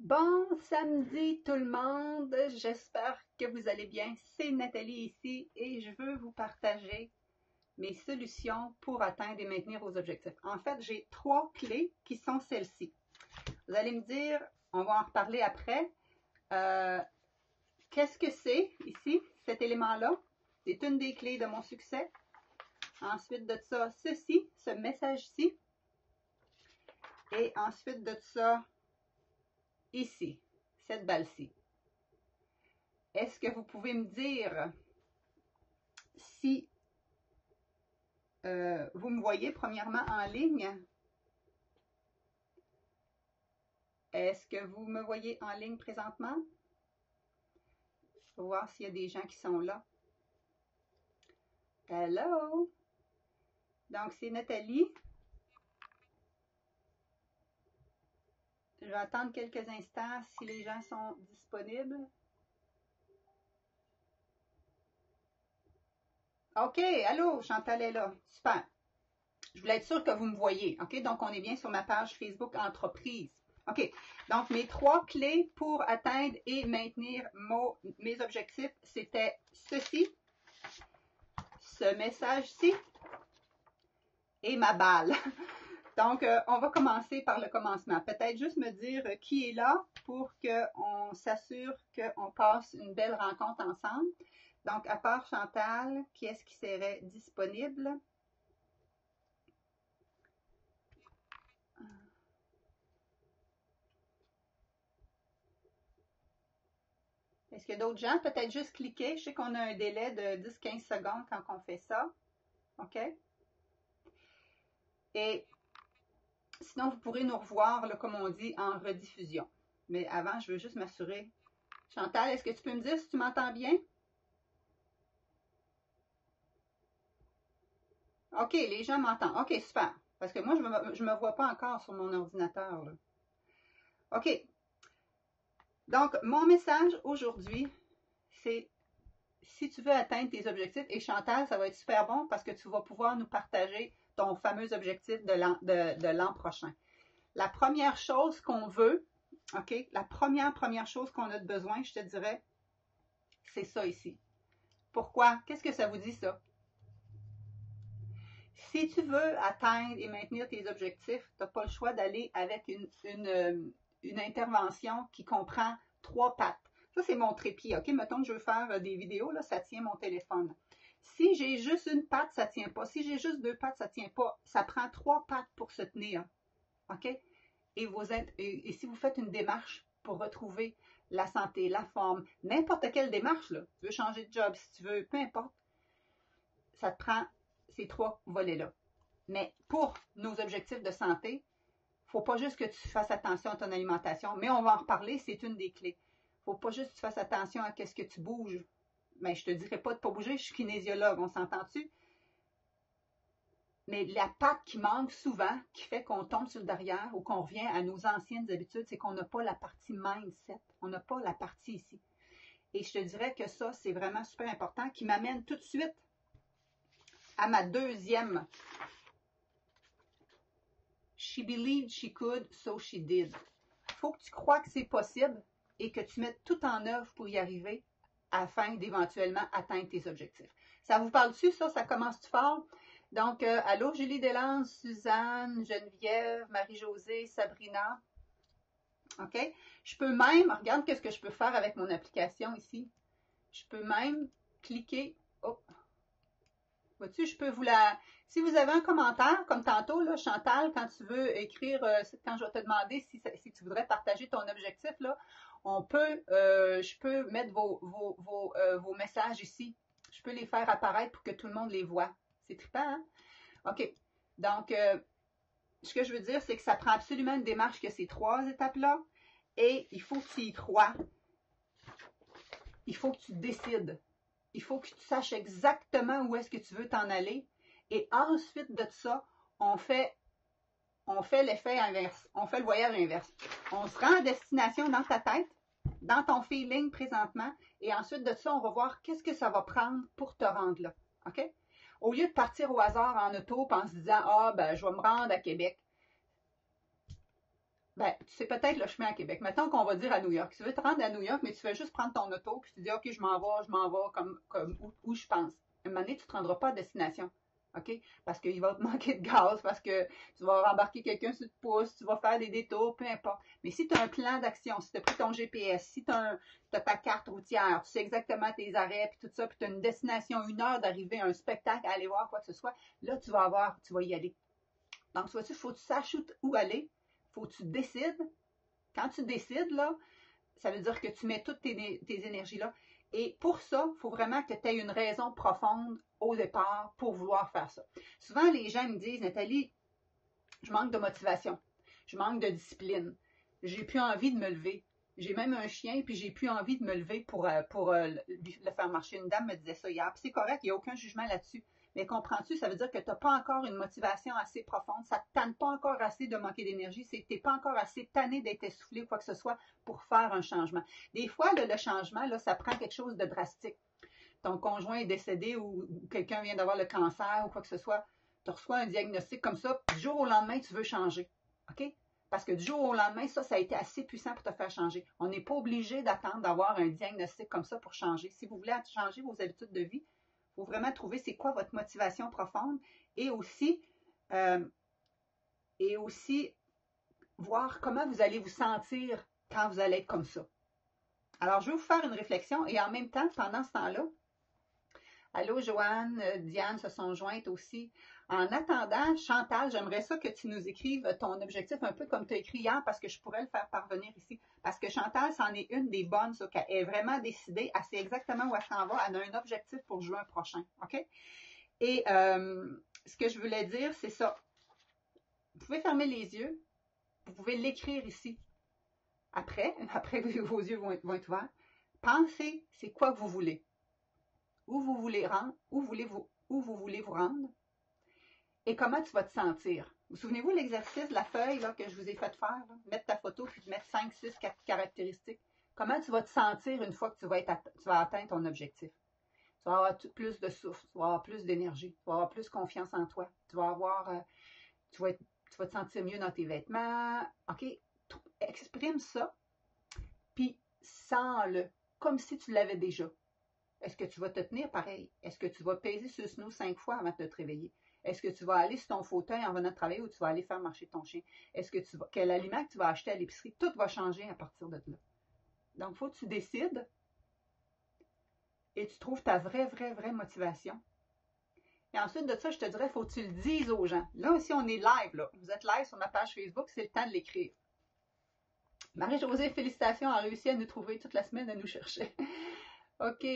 Bon samedi tout le monde, j'espère que vous allez bien. C'est Nathalie ici et je veux vous partager mes solutions pour atteindre et maintenir vos objectifs. En fait, j'ai 3 clés qui sont celles-ci. Vous allez me dire, on va en reparler après, qu'est-ce que c'est ici, cet élément-là? C'est une des clés de mon succès. Ensuite de ça, ceci, ce message-ci. Et ensuite de ça, ici, cette balle-ci. Est-ce que vous pouvez me dire si vous me voyez premièrement en ligne? Est-ce que vous me voyez en ligne présentement? Je vais voir s'il y a des gens qui sont là. Hello! Donc, c'est Nathalie. Je vais attendre quelques instants si les gens sont disponibles. OK, allô, Chantal est là. Super. Je voulais être sûre que vous me voyez. OK, donc on est bien sur ma page Facebook Entreprise. OK, donc mes 3 clés pour atteindre et maintenir mes objectifs, c'était ceci, ce message-ci et ma balle. Donc, on va commencer par le commencement. Peut-être juste me dire qui est là pour qu'on s'assure qu'on passe une belle rencontre ensemble. Donc, à part Chantal, qui est-ce qui serait disponible? Est-ce qu'il y a d'autres gens? Peut-être juste cliquer. Je sais qu'on a un délai de 10-15 secondes quand on fait ça. OK? Et sinon, vous pourrez nous revoir, là, comme on dit, en rediffusion. Mais avant, je veux juste m'assurer. Chantal, est-ce que tu peux me dire si tu m'entends bien? OK, les gens m'entendent. OK, super. Parce que moi, je me vois pas encore sur mon ordinateur, là. OK. Donc, mon message aujourd'hui, c'est si tu veux atteindre tes objectifs, et Chantal, ça va être super bon parce que tu vas pouvoir nous partager ton fameux objectif de l'an prochain. La première chose qu'on veut, OK, la première chose qu'on a de besoin, je te dirais, c'est ça ici. Pourquoi? Qu'est-ce que ça vous dit, ça? Si tu veux atteindre et maintenir tes objectifs, tu n'as pas le choix d'aller avec une intervention qui comprend 3 pattes. Ça, c'est mon trépied, OK? Mettons que je veux faire des vidéos, là, ça tient mon téléphone. Si j'ai juste une patte, ça tient pas. Si j'ai juste 2 pattes, ça tient pas. Ça prend 3 pattes pour se tenir, OK? Et si vous faites une démarche pour retrouver la santé, la forme, n'importe quelle démarche, là, tu veux changer de job, si tu veux, peu importe, ça te prend ces 3 volets-là. Mais pour nos objectifs de santé, faut pas juste que tu fasses attention à ton alimentation, mais on va en reparler, c'est une des clés. Faut pas juste que tu fasses attention à qu'est-ce que tu bouges. Mais je te dirais pas de pas bouger, je suis kinésiologue, on s'entend-tu? Mais la patte qui manque souvent, qui fait qu'on tombe sur le derrière ou qu'on revient à nos anciennes habitudes, c'est qu'on n'a pas la partie mindset. On n'a pas la partie ici. Et je te dirais que ça, c'est vraiment super important, qui m'amène tout de suite à ma deuxième. She believed she could, so she did. Il faut que tu crois que c'est possible et que tu mettes tout en œuvre pour y arriver afin d'éventuellement atteindre tes objectifs. Ça vous parle-tu, ça? Ça commence-tu fort? Donc, allô, Julie Delance, Suzanne, Geneviève, Marie-Josée, Sabrina. OK? Je peux même, regarde qu'est-ce que je peux faire avec mon application ici. Je peux même cliquer. Oh, vois-tu, je peux vous la... Si vous avez un commentaire, comme tantôt, là, Chantal, quand tu veux écrire, quand je vais te demander si tu voudrais partager ton objectif, là, je peux mettre vos messages ici. Je peux les faire apparaître pour que tout le monde les voit. C'est trippant, hein? OK. Donc, ce que je veux dire, c'est que ça prend absolument une démarche que ces 3 étapes-là. Et il faut que tu y crois. Il faut que tu décides. Il faut que tu saches exactement où est-ce que tu veux t'en aller. Et ensuite de ça, on fait l'effet inverse. On fait le voyage inverse. On se rend à destination dans ta tête, dans ton feeling présentement. Et ensuite de ça, on va voir qu'est-ce que ça va prendre pour te rendre là. OK? Au lieu de partir au hasard en auto en se disant, ah, ben, je vais me rendre à Québec. Ben, tu sais peut-être le chemin à Québec. Mettons qu'on va dire à New York. Tu veux te rendre à New York, mais tu fais juste prendre ton auto, puis tu dis, OK, je m'en vais comme où je pense. À un moment donné, tu ne te rendras pas à destination. OK? Parce qu'il va te manquer de gaz, parce que tu vas rembarquer quelqu'un sur le pouce, tu vas faire des détours, peu importe. Mais si tu as un plan d'action, si tu as pris ton GPS, si tu as, ta carte routière, tu sais exactement tes arrêts, puis tout ça, puis tu as une destination, 1 heure d'arriver à un spectacle, à aller voir quoi que ce soit, là, tu vas y aller. Donc, il faut que tu saches où aller, faut que tu décides. Quand tu décides, là, ça veut dire que tu mets toutes tes énergies là. Et pour ça, il faut vraiment que tu aies une raison profonde au départ pour vouloir faire ça. Souvent, les gens me disent, Nathalie, je manque de motivation, je manque de discipline, j'ai plus envie de me lever. J'ai même un chien, puis j'ai plus envie de me lever pour le faire marcher. Une dame me disait ça hier, puis c'est correct, il n'y a aucun jugement là-dessus. Mais comprends-tu, ça veut dire que tu n'as pas encore une motivation assez profonde, ça ne te tente pas encore assez de manquer d'énergie, tu n'es pas encore assez tanné d'être essoufflé ou quoi que ce soit pour faire un changement. Des fois, le changement, là, ça prend quelque chose de drastique. Ton conjoint est décédé ou quelqu'un vient d'avoir le cancer ou quoi que ce soit, tu reçois un diagnostic comme ça, puis du jour au lendemain, tu veux changer. OK? Parce que du jour au lendemain, ça a été assez puissant pour te faire changer. On n'est pas obligé d'attendre d'avoir un diagnostic comme ça pour changer. Si vous voulez changer vos habitudes de vie, il faut vraiment trouver c'est quoi votre motivation profonde et aussi voir comment vous allez vous sentir quand vous allez être comme ça. Alors, je vais vous faire une réflexion et en même temps, pendant ce temps-là, allô, Joanne, Diane se sont jointes aussi. En attendant, Chantal, j'aimerais ça que tu nous écrives ton objectif un peu comme tu as écrit hier parce que je pourrais le faire parvenir ici. Parce que Chantal, c'en est une des bonnes, ça, qu'elle est vraiment décidée. Elle sait exactement où elle s'en va. Elle a un objectif pour juin prochain. OK? Et ce que je voulais dire, c'est ça. Vous pouvez fermer les yeux. Vous pouvez l'écrire ici. Après vos yeux vont être ouverts. Pensez, c'est quoi que vous voulez. Où vous voulez rendre, où vous voulez vous rendre et comment tu vas te sentir. Vous souvenez-vous l'exercice de la feuille là, que je vous ai fait faire? Là? Mettre ta photo puis mettre 5, 6, 4 caractéristiques. Comment tu vas te sentir une fois que tu vas atteindre ton objectif? Tu vas avoir plus de souffle, tu vas avoir plus d'énergie, tu vas avoir plus confiance en toi, tu vas avoir, tu vas te sentir mieux dans tes vêtements. OK? Exprime ça, puis sens-le, comme si tu l'avais déjà. Est-ce que tu vas te tenir pareil? Est-ce que tu vas peser sur le snooze 5 fois avant de te réveiller? Est-ce que tu vas aller sur ton fauteuil en venant de travailler ou tu vas aller faire marcher ton chien? Est-ce que quel aliment que tu vas acheter à l'épicerie? Tout va changer à partir de là. Donc, il faut que tu décides et tu trouves ta vraie motivation. Et ensuite de ça, je te dirais, il faut que tu le dises aux gens. Là aussi, on est live, là. Vous êtes live sur ma page Facebook, c'est le temps de l'écrire. Marie-Josée, félicitations, a réussi à nous trouver toute la semaine à nous chercher. OK.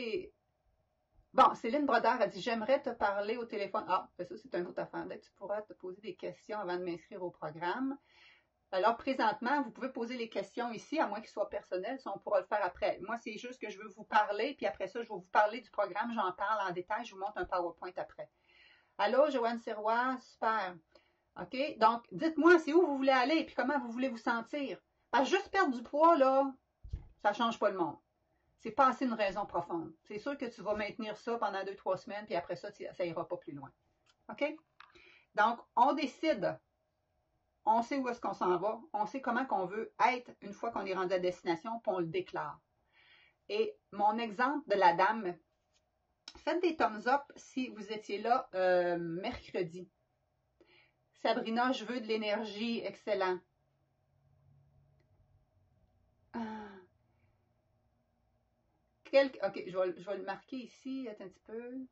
Bon, Céline Brodeur a dit « J'aimerais te parler au téléphone. » Ah, ça, c'est une autre affaire. Tu pourras te poser des questions avant de m'inscrire au programme. Alors, présentement, vous pouvez poser les questions ici, à moins qu'ils soient personnels. Ça, on pourra le faire après. Moi, c'est juste que je veux vous parler, puis après ça, je vais vous parler du programme. J'en parle en détail. Je vous montre un PowerPoint après. Allô, Joanne Sirois? Super. OK? Donc, dites-moi, c'est où vous voulez aller, puis comment vous voulez vous sentir. Parce que juste perdre du poids, là, ça ne change pas le monde. C'est pas assez une raison profonde. C'est sûr que tu vas maintenir ça pendant 2-3 semaines, puis après ça, ça ira pas plus loin. OK? Donc, on décide. On sait où est-ce qu'on s'en va. On sait comment qu'on veut être une fois qu'on est rendu à destination, puis on le déclare. Et mon exemple de la dame, faites des thumbs up si vous étiez là mercredi. Sabrina, je veux de l'énergie. Excellent. OK, je vais le marquer ici. Attends un petit peu.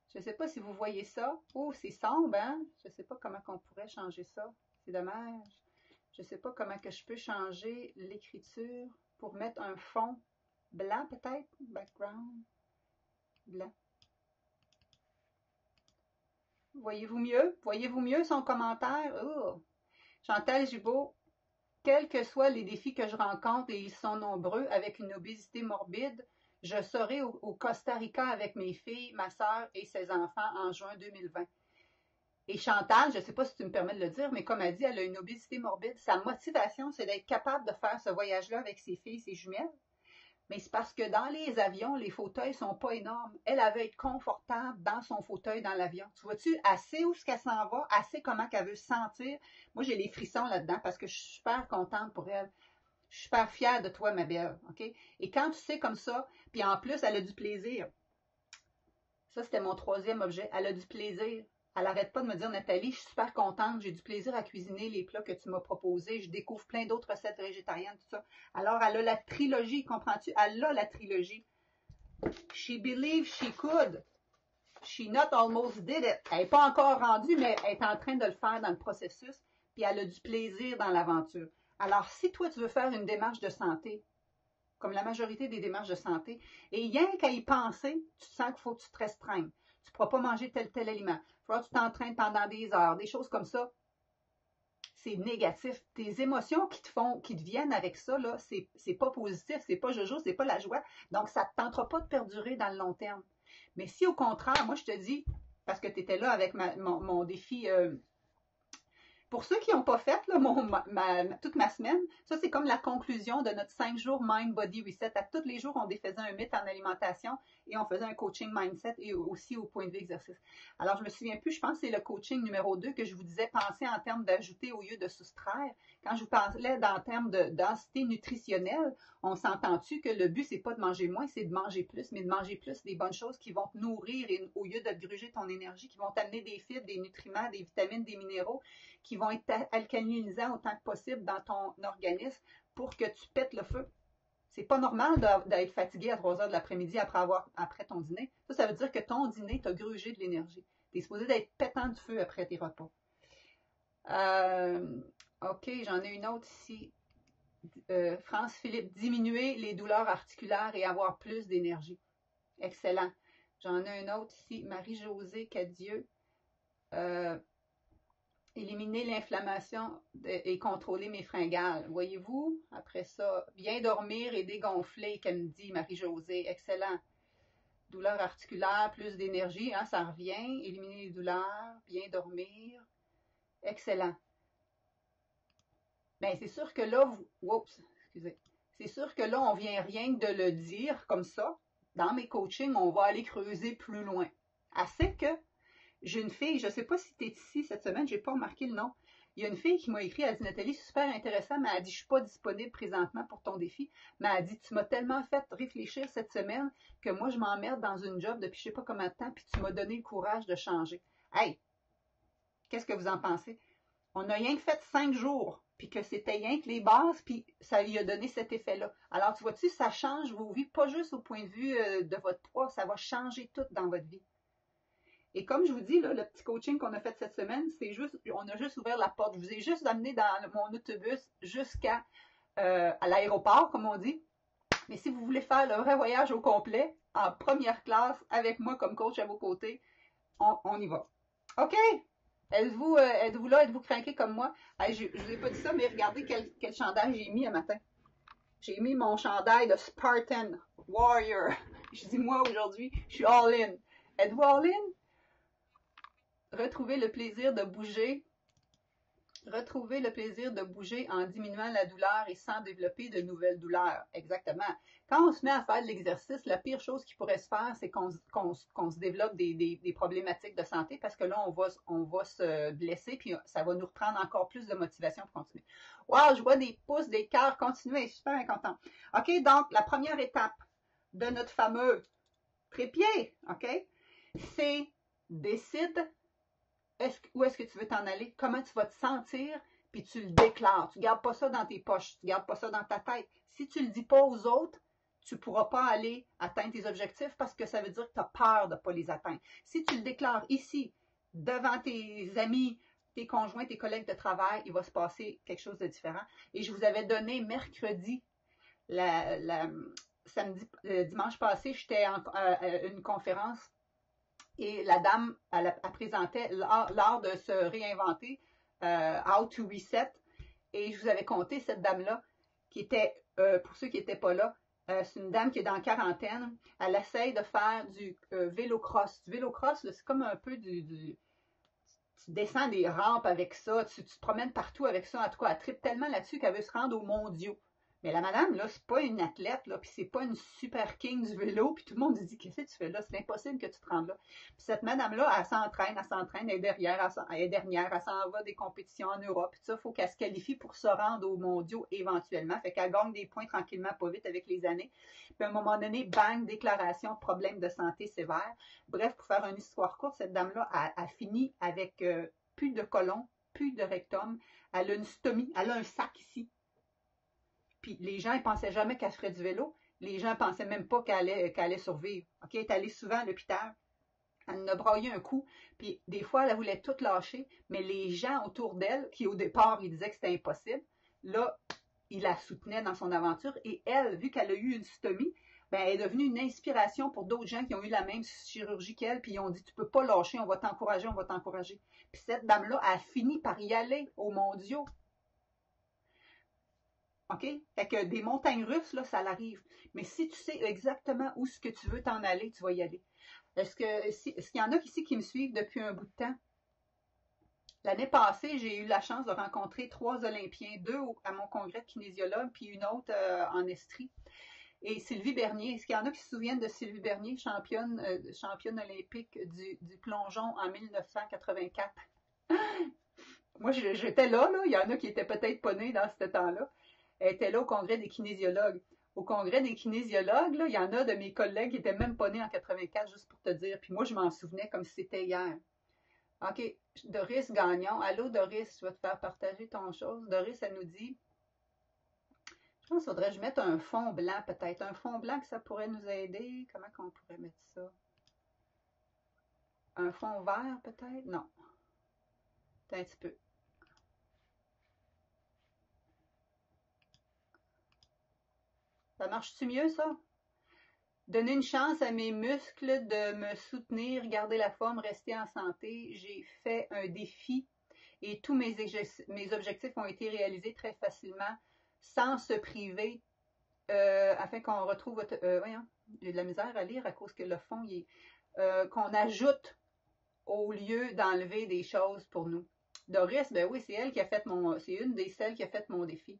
Je ne sais pas si vous voyez ça. Oh, c'est sombre, hein? Je ne sais pas comment on pourrait changer ça. C'est dommage. Je ne sais pas comment que je peux changer l'écriture pour mettre un fond blanc, peut-être? Background blanc. Voyez-vous mieux? Voyez-vous mieux son commentaire? Oh. Chantal Gibault, quels que soient les défis que je rencontre, et ils sont nombreux, avec une obésité morbide, je serai au Costa Rica avec mes filles, ma sœur et ses enfants en juin 2020. Et Chantal, je ne sais pas si tu me permets de le dire, mais comme elle dit, elle a une obésité morbide. Sa motivation, c'est d'être capable de faire ce voyage-là avec ses filles, ses jumelles. Mais c'est parce que dans les avions, les fauteuils sont pas énormes. Elle veut être confortable dans son fauteuil dans l'avion. Tu vois-tu, assez où ce qu'elle s'en va, assez comment qu'elle veut se sentir. Moi, j'ai les frissons là-dedans parce que je suis super contente pour elle. Je suis super fière de toi, ma belle, OK? Et quand tu sais comme ça, puis en plus, elle a du plaisir. Ça, c'était mon troisième objet. Elle a du plaisir. Elle n'arrête pas de me dire, Nathalie, je suis super contente, j'ai du plaisir à cuisiner les plats que tu m'as proposés, je découvre plein d'autres recettes végétariennes, tout ça. Alors, elle a la trilogie, comprends-tu? Elle a la trilogie. She believed she could. She not almost did it. Elle n'est pas encore rendue, mais elle est en train de le faire dans le processus, puis elle a du plaisir dans l'aventure. Alors, si toi, tu veux faire une démarche de santé, comme la majorité des démarches de santé, et rien qu'à y penser, tu sens qu'il faut que tu te restreignes. Tu ne pourras pas manger tel aliment. Il faudra que tu t'entraînes pendant des heures, des choses comme ça. C'est négatif. Tes émotions qui te viennent avec ça, là, c'est pas positif, c'est pas jojo, c'est pas la joie. Donc, ça ne te tentera pas de perdurer dans le long terme. Mais si au contraire, moi je te dis, parce que tu étais là avec mon défi, pour ceux qui n'ont pas fait là, toute ma semaine, ça c'est comme la conclusion de notre 5 jours Mind Body Reset. À tous les jours, on défaisait un mythe en alimentation et on faisait un coaching mindset et aussi au point de vue exercice. Alors je me souviens plus, je pense que c'est le coaching numéro 2 que je vous disais penser en termes d'ajouter au lieu de soustraire. Quand je vous parlais en termes de densité nutritionnelle, on s'entend-tu que le but c'est pas de manger moins, c'est de manger plus, mais de manger plus des bonnes choses qui vont te nourrir et, au lieu de te gruger ton énergie, qui vont t'amener des fibres, des nutriments, des vitamines, des minéraux, qui vont être alcalinisants autant que possible dans ton organisme pour que tu pètes le feu. C'est pas normal d'être fatigué à 3 heures de l'après-midi après ton dîner. Ça veut dire que ton dîner t'a grugé de l'énergie. Tu es supposé d'être pétant du feu après tes repas. OK, j'en ai une autre ici. France-Philippe, diminuer les douleurs articulaires et avoir plus d'énergie. Excellent. J'en ai une autre ici. Marie-Josée Cadieux. Éliminer l'inflammation et contrôler mes fringales. Voyez-vous? Après ça, bien dormir et dégonfler, qu'elle me dit Marie-Josée. Excellent. Douleur articulaire, plus d'énergie, hein, ça revient. Éliminer les douleurs, bien dormir. Excellent. Bien, c'est sûr que là, excusez. C'est sûr que là, on vient rien que de le dire comme ça. Dans mes coachings, on va aller creuser plus loin. Assez que j'ai une fille, je ne sais pas si tu es ici cette semaine, je n'ai pas remarqué le nom. Il y a une fille qui m'a écrit, elle dit Nathalie, c'est super intéressant, mais elle dit je ne suis pas disponible présentement pour ton défi. Mais elle dit tu m'as tellement fait réfléchir cette semaine que moi je m'emmerde dans une job depuis je ne sais pas combien de temps, puis tu m'as donné le courage de changer. Hey, qu'est-ce que vous en pensez? On a rien que fait 5 jours, puis que c'était rien que les bases, puis ça lui a donné cet effet-là. Alors tu vois-tu, ça change vos vies, pas juste au point de vue de votre poids, ça va changer tout dans votre vie. Et comme je vous dis, là, le petit coaching qu'on a fait cette semaine, c'est juste, on a juste ouvert la porte. Je vous ai juste amené dans mon autobus jusqu'à à l'aéroport, comme on dit. Mais si vous voulez faire le vrai voyage au complet, en première classe, avec moi comme coach à vos côtés, on y va. OK? Êtes-vous là? Êtes-vous craqué comme moi? Hey, je ne vous ai pas dit ça, mais regardez quel chandail j'ai mis un matin. J'ai mis mon chandail de Spartan Warrior. Je dis moi aujourd'hui, je suis all-in. Êtes-vous all-in? Retrouver le plaisir de bouger. Retrouver le plaisir de bouger en diminuant la douleur et sans développer de nouvelles douleurs. Exactement. Quand on se met à faire de l'exercice, la pire chose qui pourrait se faire, c'est qu'on se développe des problématiques de santé parce que là, on va se blesser puis ça va nous reprendre encore plus de motivation pour continuer. Wow, je vois des pouces, des cœurs continuer. Je suis super content. OK, donc, la première étape de notre fameux trépied, OK, c'est décide où est-ce que tu veux t'en aller, comment tu vas te sentir, puis tu le déclares. Tu ne gardes pas ça dans tes poches, tu ne gardes pas ça dans ta tête. Si tu ne le dis pas aux autres, tu ne pourras pas aller atteindre tes objectifs parce que ça veut dire que tu as peur de ne pas les atteindre. Si tu le déclares ici, devant tes amis, tes conjoints, tes collègues de travail, il va se passer quelque chose de différent. Et je vous avais donné mercredi, dimanche passé, j'étais à une conférence. Et la dame, elle présentait l'art de se réinventer, How to Reset. Et je vous avais compté cette dame-là, qui était, pour ceux qui n'étaient pas là, c'est une dame qui est dans la quarantaine. Elle essaye de faire du vélo-cross. Du vélo-cross, c'est comme un peu tu descends des rampes avec ça, tu te promènes partout avec ça. En tout cas, elle tripe tellement là-dessus qu'elle veut se rendre aux mondiaux. Mais la madame, là, c'est pas une athlète, là, puis c'est pas une super king du vélo, puis tout le monde dit, qu'est-ce que tu fais là? C'est impossible que tu te rendes là. Puis cette madame-là, elle s'entraîne, elle est derrière, elle s'en va des compétitions en Europe, puis ça, il faut qu'elle se qualifie pour se rendre aux mondiaux éventuellement. Fait qu'elle gagne des points tranquillement, pas vite avec les années. Puis à un moment donné, bang, déclaration, problème de santé sévère. Bref, pour faire une histoire courte, cette dame-là a fini avec plus de côlon, plus de rectum, elle a une stomie, elle a un sac ici. Puis les gens ne pensaient jamais qu'elle ferait du vélo. Les gens ne pensaient même pas qu'elle allait survivre. OK, elle est allée souvent à l'hôpital. Elle en a braillé un coup. Puis des fois, elle voulait tout lâcher. Mais les gens autour d'elle, qui au départ, ils disaient que c'était impossible, là, ils la soutenaient dans son aventure. Et elle, vu qu'elle a eu une stomie, ben, elle est devenue une inspiration pour d'autres gens qui ont eu la même chirurgie qu'elle. Puis ils ont dit, tu peux pas lâcher, on va t'encourager, on va t'encourager. Puis cette dame-là a fini par y aller aux mondiaux. OK? Fait que des montagnes russes, là, ça l'arrive. Mais si tu sais exactement où ce que tu veux t'en aller, tu vas y aller. Est-ce qu'il y en a ici qui me suivent depuis un bout de temps? L'année passée, j'ai eu la chance de rencontrer 3 Olympiens, 2 à mon congrès de kinésiologue, puis une autre en Estrie. Et Sylvie Bernier, est-ce qu'il y en a qui se souviennent de Sylvie Bernier, championne olympique du plongeon en 1984? Moi, j'étais là, il y en a qui étaient peut-être pas nés dans ce temps-là. Elle était là au congrès des kinésiologues. Au congrès des kinésiologues, là, il y en a de mes collègues qui étaient même pas nés en 84, juste pour te dire. Puis moi, je m'en souvenais comme si c'était hier. OK, Doris Gagnon. Allô, Doris, je vais te faire partager ton chose. Doris, elle nous dit, je pense qu'il faudrait que je mette un fond blanc, peut-être. Un fond blanc que ça pourrait nous aider. Comment qu'on pourrait mettre ça? Un fond vert, peut-être? Non. Un petit peu. Ça marche-tu mieux, ça? Donner une chance à mes muscles de me soutenir, garder la forme, rester en santé. J'ai fait un défi et tous mes objectifs ont été réalisés très facilement sans se priver afin qu'on retrouve voyons, j'ai de la misère à lire à cause que le fond, qu'on ajoute au lieu d'enlever des choses pour nous. Doris, ben oui, c'est elle qui a fait c'est une des celles qui a fait mon défi.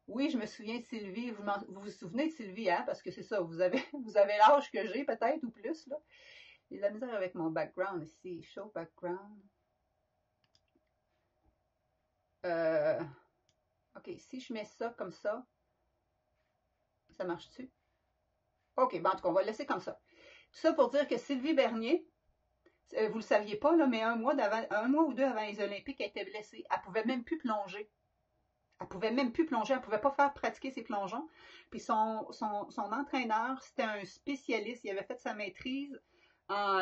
Oui, je me souviens de Sylvie. Vous vous souvenez de Sylvie, hein? Parce que c'est ça, vous avez l'âge que j'ai, peut-être, ou plus, là. J'ai de la misère avec mon background ici. Show background. OK, si je mets ça comme ça marche-tu? OK, bon, en tout cas, on va le laisser comme ça. Tout ça pour dire que Sylvie Bernier, vous le saviez pas, là, mais un mois ou deux avant les Olympiques, elle était blessée. Elle pouvait même plus plonger. Elle pouvait même plus plonger, elle pouvait pas faire pratiquer ses plongeons. Puis son entraîneur, c'était un spécialiste, il avait fait sa maîtrise en,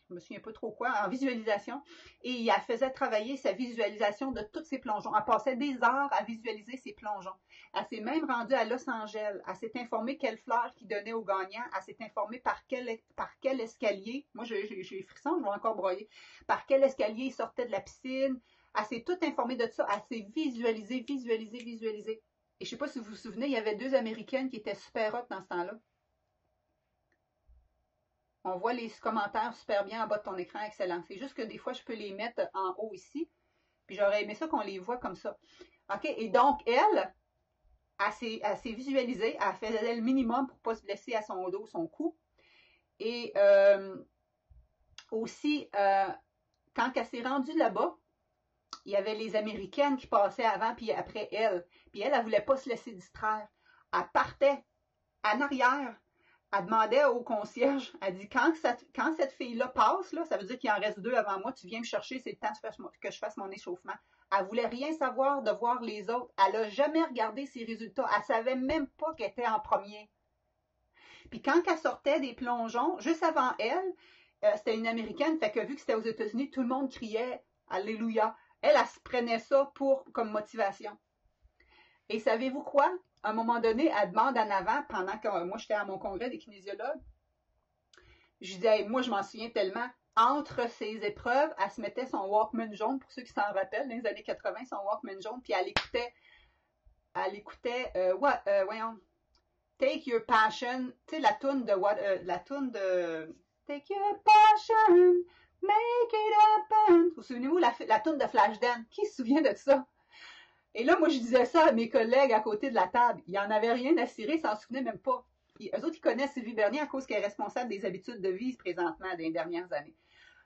je me souviens pas trop quoi, en visualisation. Et il la faisait travailler sa visualisation de tous ses plongeons. Elle passait des heures à visualiser ses plongeons. Elle s'est même rendue à Los Angeles. Elle s'est informée quelle fleur qu'il donnait aux gagnants. Elle s'est informée par quel escalier. Moi, j'ai frisson, je vais encore broyer. Par quel escalier il sortait de la piscine. Elle s'est toute informée de ça. Elle s'est visualisée. Et je sais pas si vous vous souvenez, il y avait 2 Américaines qui étaient super hot dans ce temps-là. On voit les commentaires super bien en bas de ton écran, excellent. C'est juste que des fois, je peux les mettre en haut ici. Puis j'aurais aimé ça qu'on les voit comme ça. OK? Et donc, elle s'est visualisée. Elle faisait le minimum pour ne pas se blesser à son dos, son cou. Et aussi, quand elle s'est rendue là-bas, il y avait les Américaines qui passaient avant puis après elle. Puis elle voulait pas se laisser distraire. Elle partait en arrière. Elle demandait au concierge, elle dit, quand cette fille-là passe, là, ça veut dire qu'il en reste 2 avant moi, tu viens me chercher, c'est le temps que je fasse mon échauffement. Elle voulait rien savoir de voir les autres. Elle n'a jamais regardé ses résultats. Elle savait même pas qu'elle était en premier. Puis quand elle sortait des plongeons, juste avant elle, c'était une Américaine, fait que vu que c'était aux États-Unis, tout le monde criait « Alléluia ». Elle se prenait ça comme motivation. Et savez-vous quoi? À un moment donné, elle demande en avant, pendant que moi j'étais à mon congrès des kinésiologues, je disais, hey, moi je m'en souviens tellement, entre ses épreuves, elle se mettait son Walkman jaune, pour ceux qui s'en rappellent, dans les années 80, son Walkman jaune, puis elle écoutait, voyons, Take Your Passion, tu sais, la toune de Take Your Passion, Make It Happen. Vous souvenez-vous, la toune de Flashdance? Qui se souvient de ça? Et là, moi, je disais ça à mes collègues à côté de la table. Il n'y en avait rien à cirer, ils s'en souvenaient même pas. Eux autres, ils connaissent Sylvie Bernier à cause qu'elle est responsable des habitudes de vie présentement dans les dernières années.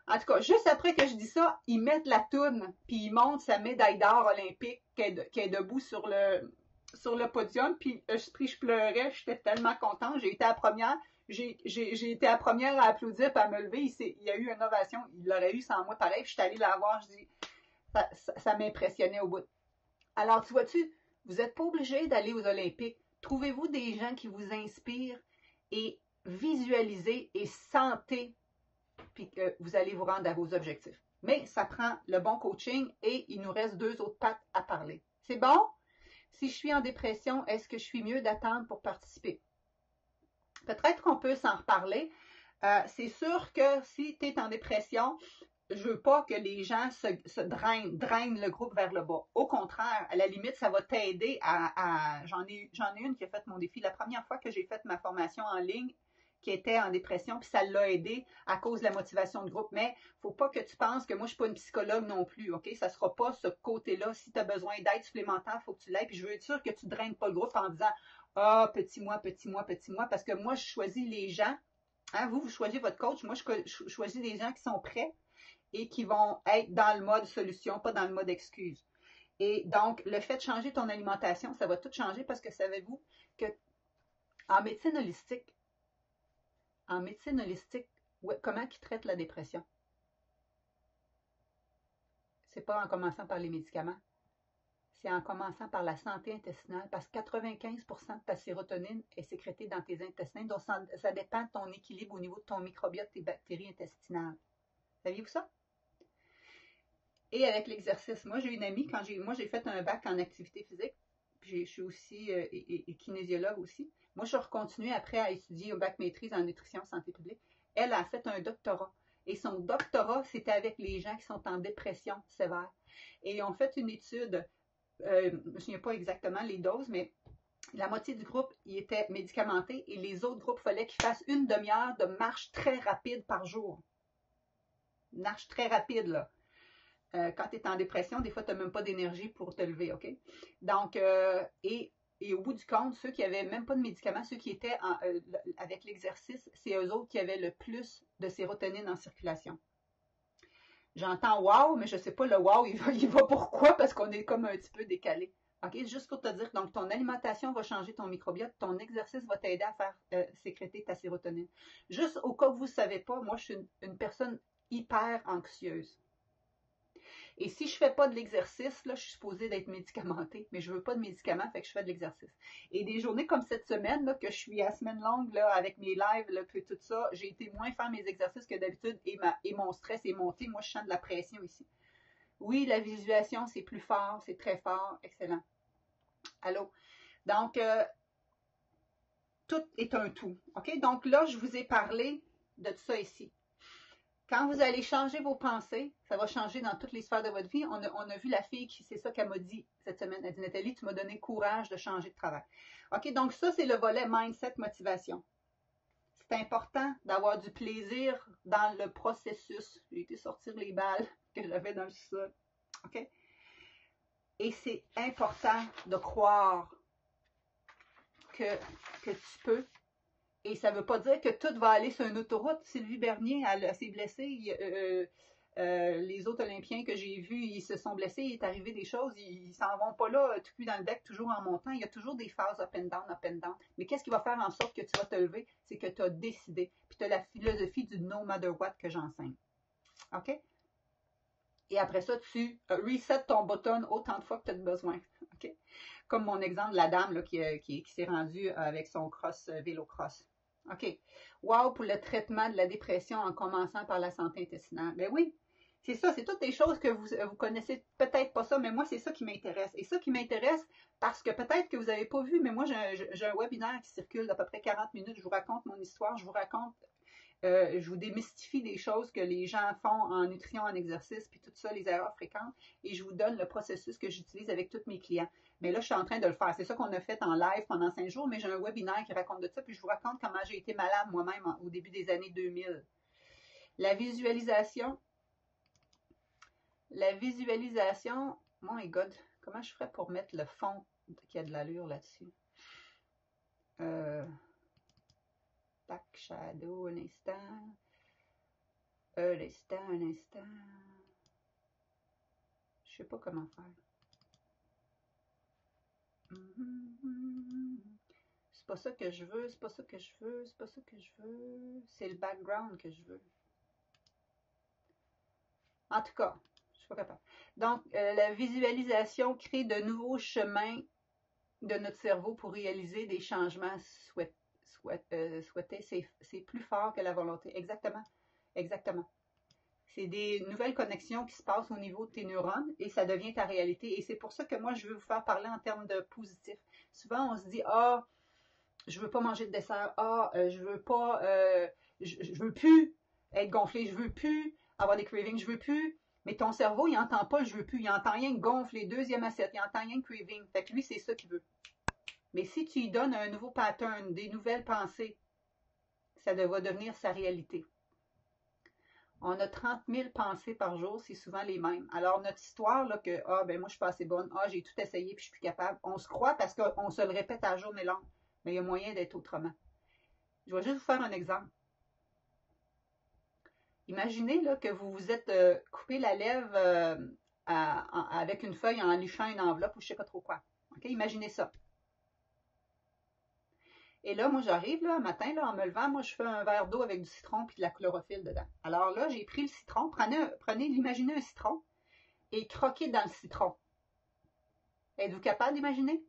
En tout cas, juste après que je dis ça, ils mettent la toune, puis ils montent sa médaille d'or olympique qui est debout sur le podium, puis je pleurais, j'étais tellement contente. J'ai été la première, j'ai été la première à applaudir, puis à me lever. Il y a eu une ovation, il l'aurait eu sans moi pareil, puis je suis allée la voir, je dis, ça m'impressionnait au bout. Alors, tu vois-tu, vous n'êtes pas obligé d'aller aux Olympiques. Trouvez-vous des gens qui vous inspirent et visualisez et sentez puis que vous allez vous rendre à vos objectifs. Mais ça prend le bon coaching et il nous reste 2 autres pattes à parler. C'est bon? Si je suis en dépression, est-ce que je suis mieux d'attendre pour participer? Peut-être qu'on peut s'en reparler. C'est sûr que si tu es en dépression, je veux pas que les gens se drainent le groupe vers le bas. Au contraire, à la limite, ça va t'aider j'en ai une qui a fait mon défi. La première fois que j'ai fait ma formation en ligne, qui était en dépression, puis ça l'a aidé à cause de la motivation de groupe. Mais faut pas que tu penses que moi, je suis pas une psychologue non plus, OK? Ça sera pas ce côté-là. Si tu as besoin d'aide supplémentaire, faut que tu l'aies. Puis je veux être sûre que tu draines pas le groupe en disant « Ah, petit moi, petit moi, petit moi », parce que moi, je choisis les gens. Hein, vous choisissez votre coach. Moi, je choisis des gens qui sont prêts et qui vont être dans le mode solution, pas dans le mode excuse. Et donc, le fait de changer ton alimentation, ça va tout changer parce que savez-vous que en médecine holistique, comment ils traitent la dépression? C'est pas en commençant par les médicaments. C'est en commençant par la santé intestinale, parce que 95% de ta sérotonine est sécrétée dans tes intestins, donc ça dépend de ton équilibre au niveau de ton microbiote, tes bactéries intestinales. Saviez-vous ça? Et avec l'exercice, moi j'ai une amie, moi j'ai fait un bac en activité physique, puis je suis aussi kinésiologue aussi. Moi je suis recontinuée après à étudier au bac maîtrise en nutrition santé publique. Elle a fait un doctorat. Et son doctorat, c'était avec les gens qui sont en dépression sévère. Et ils ont fait une étude, je ne me souviens pas exactement les doses, mais la moitié du groupe, il était médicamenté et les autres groupes, il fallait qu'ils fassent une demi-heure de marche très rapide par jour. Une marche très rapide, là. Quand tu es en dépression, des fois, tu n'as même pas d'énergie pour te lever, OK? Donc, et au bout du compte, ceux qui n'avaient même pas de médicaments, ceux qui étaient avec l'exercice, c'est eux autres qui avaient le plus de sérotonine en circulation. J'entends wow, mais je ne sais pas le wow, il va pourquoi, parce qu'on est comme un petit peu décalé. OK? Juste pour te dire, donc ton alimentation va changer ton microbiote, ton exercice va t'aider à faire sécréter ta sérotonine. Juste au cas où vous ne savez pas, moi, je suis une personne hyper anxieuse. Et si je fais pas de l'exercice, là, je suis supposée d'être médicamentée, mais je veux pas de médicaments, fait que je fais de l'exercice. Et des journées comme cette semaine, là, que je suis à semaine longue, là, avec mes lives, là, puis tout ça, j'ai été moins faire mes exercices que d'habitude et mon stress est monté. Moi, je sens de la pression ici. Oui, la visualisation, c'est plus fort, c'est très fort, excellent. Allô? Donc, tout est un tout. OK? Donc là, je vous ai parlé de tout ça ici. Quand vous allez changer vos pensées, ça va changer dans toutes les sphères de votre vie. On a vu la fille qui, c'est ça qu'elle m'a dit cette semaine. Elle dit, Nathalie, tu m'as donné courage de changer de travail. OK, donc ça, c'est le volet mindset, motivation. C'est important d'avoir du plaisir dans le processus. J'ai été sortir les balles que j'avais dans le sol. OK? Et c'est important de croire que tu peux. Et ça ne veut pas dire que tout va aller sur une autoroute. Sylvie Bernier, elle s'est blessée. Les autres Olympiens que j'ai vus, ils se sont blessés. Il est arrivé des choses. Ils s'en vont pas là, tout cul dans le bec, toujours en montant. Il y a toujours des phases up and down, up and down. Mais qu'est-ce qui va faire en sorte que tu vas te lever? C'est que tu as décidé. Puis tu as la philosophie du no matter what que j'enseigne. OK? Et après ça, tu reset ton button autant de fois que tu as besoin. OK? Comme mon exemple de la dame là, qui s'est rendue avec son cross, vélo cross. OK. Wow pour le traitement de la dépression en commençant par la santé intestinale. Ben oui, c'est ça, c'est toutes des choses que vous connaissez peut-être pas ça, mais moi, c'est ça qui m'intéresse. Et ça qui m'intéresse parce que peut-être que vous n'avez pas vu, mais moi, j'ai un webinaire qui circule d'à peu près 40 minutes. Je vous raconte mon histoire, je vous démystifie des choses que les gens font en nutrition, en exercice, puis tout ça, les erreurs fréquentes, et je vous donne le processus que j'utilise avec tous mes clients. Mais là, je suis en train de le faire. C'est ça qu'on a fait en live pendant 5 jours, mais j'ai un webinaire qui raconte de ça, puis je vous raconte comment j'ai été malade moi-même au début des années 2000. La visualisation, my God, Comment je ferais pour mettre le fond qui a de l'allure là-dessus? Back shadow, un instant. Un instant. Je sais pas comment faire. C'est pas ça que je veux, c'est pas ça que je veux, c'est pas ça que je veux. C'est le background que je veux. En tout cas, je suis pas capable. Donc, la visualisation crée de nouveaux chemins de notre cerveau pour réaliser des changements souhaités. C'est plus fort que la volonté. Exactement. Exactement. C'est des nouvelles connexions qui se passent au niveau de tes neurones et ça devient ta réalité. Et c'est pour ça que moi, je veux vous faire parler en termes de positif. Souvent, on se dit, ah, je veux pas manger de dessert. Ah, je veux pas, je veux plus être gonflé. Je veux plus avoir des cravings. Je veux plus. Mais ton cerveau, il entend pas je veux plus. Il entend rien que gonfler. Deuxième assiette. Il entend rien que craving. Fait que lui, c'est ça qu'il veut. Mais si tu lui donnes un nouveau pattern, des nouvelles pensées, ça va devenir sa réalité. On a 30 000 pensées par jour, c'est souvent les mêmes. Alors, notre histoire, là, que, ah, ben moi, je suis pas assez bonne, ah, j'ai tout essayé, puis je suis plus capable, on se croit parce qu'on se le répète à la journée longue. Mais il y a moyen d'être autrement. Je vais juste vous faire un exemple. Imaginez, là, que vous vous êtes coupé la lèvre avec une feuille en lichant une enveloppe ou je sais pas trop quoi. OK? Imaginez ça. Et là, moi, j'arrive, là, un matin, là, en me levant, moi, je fais un verre d'eau avec du citron puis de la chlorophylle dedans. Alors là, j'ai pris le citron. Imaginez un citron et croquez dans le citron. Êtes-vous capable d'imaginer?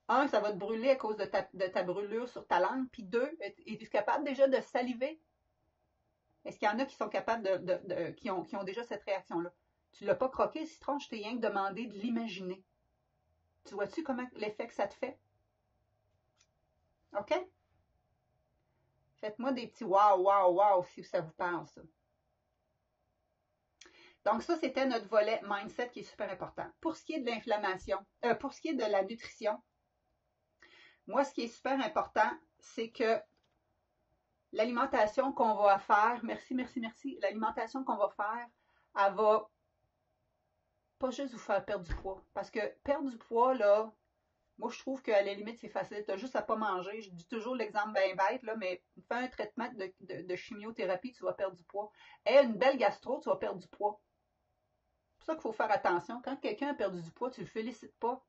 Un, ça va te brûler à cause de ta brûlure sur ta langue. Puis deux, es-tu capable déjà de saliver? Est-ce qu'il y en a qui sont capables qui ont déjà cette réaction-là? Tu ne l'as pas croqué, le citron, je t'ai rien que demandé de l'imaginer. Tu vois-tu comment l'effet que ça te fait? OK? Faites-moi des petits wow, wow, wow si ça vous parle, ça. Donc, ça, c'était notre volet mindset qui est super important. Pour ce qui est de l'inflammation, pour ce qui est de la nutrition, moi, ce qui est super important, c'est que l'alimentation qu'on va faire, merci, l'alimentation qu'on va faire, elle va pas juste vous faire perdre du poids. Parce que perdre du poids, là, moi, je trouve qu'à la limite, c'est facile. Tu as juste à pas manger. Je dis toujours l'exemple bien bête, là, mais fais un traitement de chimiothérapie, tu vas perdre du poids. Et une belle gastro, tu vas perdre du poids. C'est pour ça qu'il faut faire attention. Quand quelqu'un a perdu du poids, tu le félicites pas.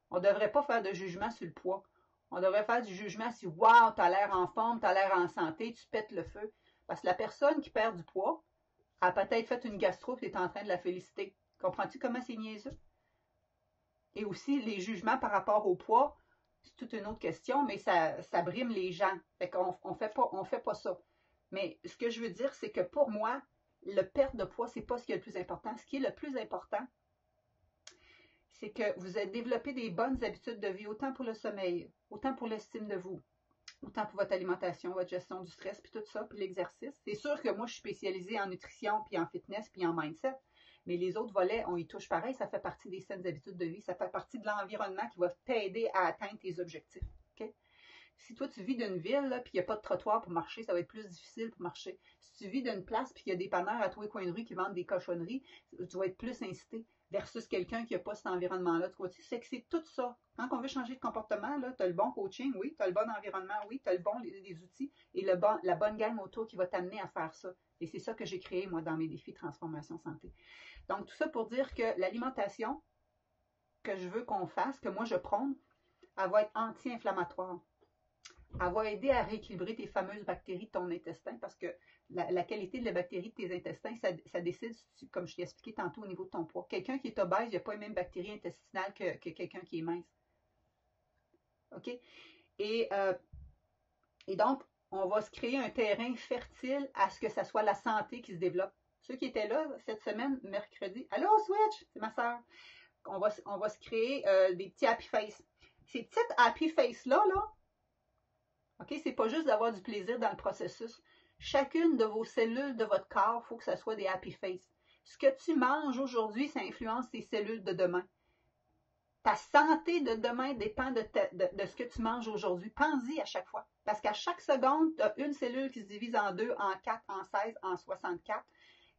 On ne devrait pas faire de jugement sur le poids. On devrait faire du jugement sur « Wow, tu as l'air en forme, tu as l'air en santé, tu pètes le feu. » Parce que la personne qui perd du poids a peut-être fait une gastro et tu es en train de la féliciter. Comprends-tu comment c'est niaiseux? Et aussi, les jugements par rapport au poids, c'est toute une autre question, mais ça brime les gens. Fait qu'on fait pas ça. Mais ce que je veux dire, c'est que pour moi, le perte de poids, c'est pas ce qui est le plus important. Ce qui est le plus important, c'est que vous avez développé des bonnes habitudes de vie, autant pour le sommeil, autant pour l'estime de vous, autant pour votre alimentation, votre gestion du stress, puis tout ça, puis l'exercice. C'est sûr que moi, je suis spécialisée en nutrition, puis en fitness, puis en mindset, mais les autres volets, on y touche pareil, ça fait partie des saines habitudes de vie, ça fait partie de l'environnement qui va t'aider à atteindre tes objectifs. Okay? Si toi, tu vis d'une ville, là, puis il n'y a pas de trottoir pour marcher, ça va être plus difficile pour marcher. Si tu vis d'une place, puis il y a des panneurs à tous les coins de rue qui vendent des cochonneries, tu vas être plus incité versus quelqu'un qui n'a pas cet environnement-là. Tu vois-tu? C'est que c'est tout ça. Quand on veut changer de comportement, tu as le bon coaching, oui, tu as le bon environnement, oui, tu as les outils et la bonne gamme autour qui va t'amener à faire ça. Et c'est ça que j'ai créé, moi, dans mes défis transformation santé. Donc, tout ça pour dire que l'alimentation que je veux qu'on fasse, que moi je prône, elle va être anti-inflammatoire. Elle va aider à rééquilibrer tes fameuses bactéries de ton intestin parce que la qualité de la bactérie de tes intestins, ça décide, comme je t'ai expliqué tantôt, au niveau de ton poids. Quelqu'un qui est obèse, il n'y a pas les mêmes bactéries intestinales que quelqu'un qui est mince. OK? Et donc, on va se créer un terrain fertile à ce que ça soit la santé qui se développe. Ceux qui étaient là cette semaine, mercredi, allô Switch, c'est ma soeur. On va se créer des petits happy face. Ces petites happy face-là, OK, c'est pas juste d'avoir du plaisir dans le processus. Chacune de vos cellules de votre corps, il faut que ça soit des happy face. Ce que tu manges aujourd'hui, ça influence tes cellules de demain. Ta santé de demain dépend de ce que tu manges aujourd'hui. Pense-y à chaque fois. Parce qu'à chaque seconde, tu as une cellule qui se divise en 2, en 4, en 16, en 64.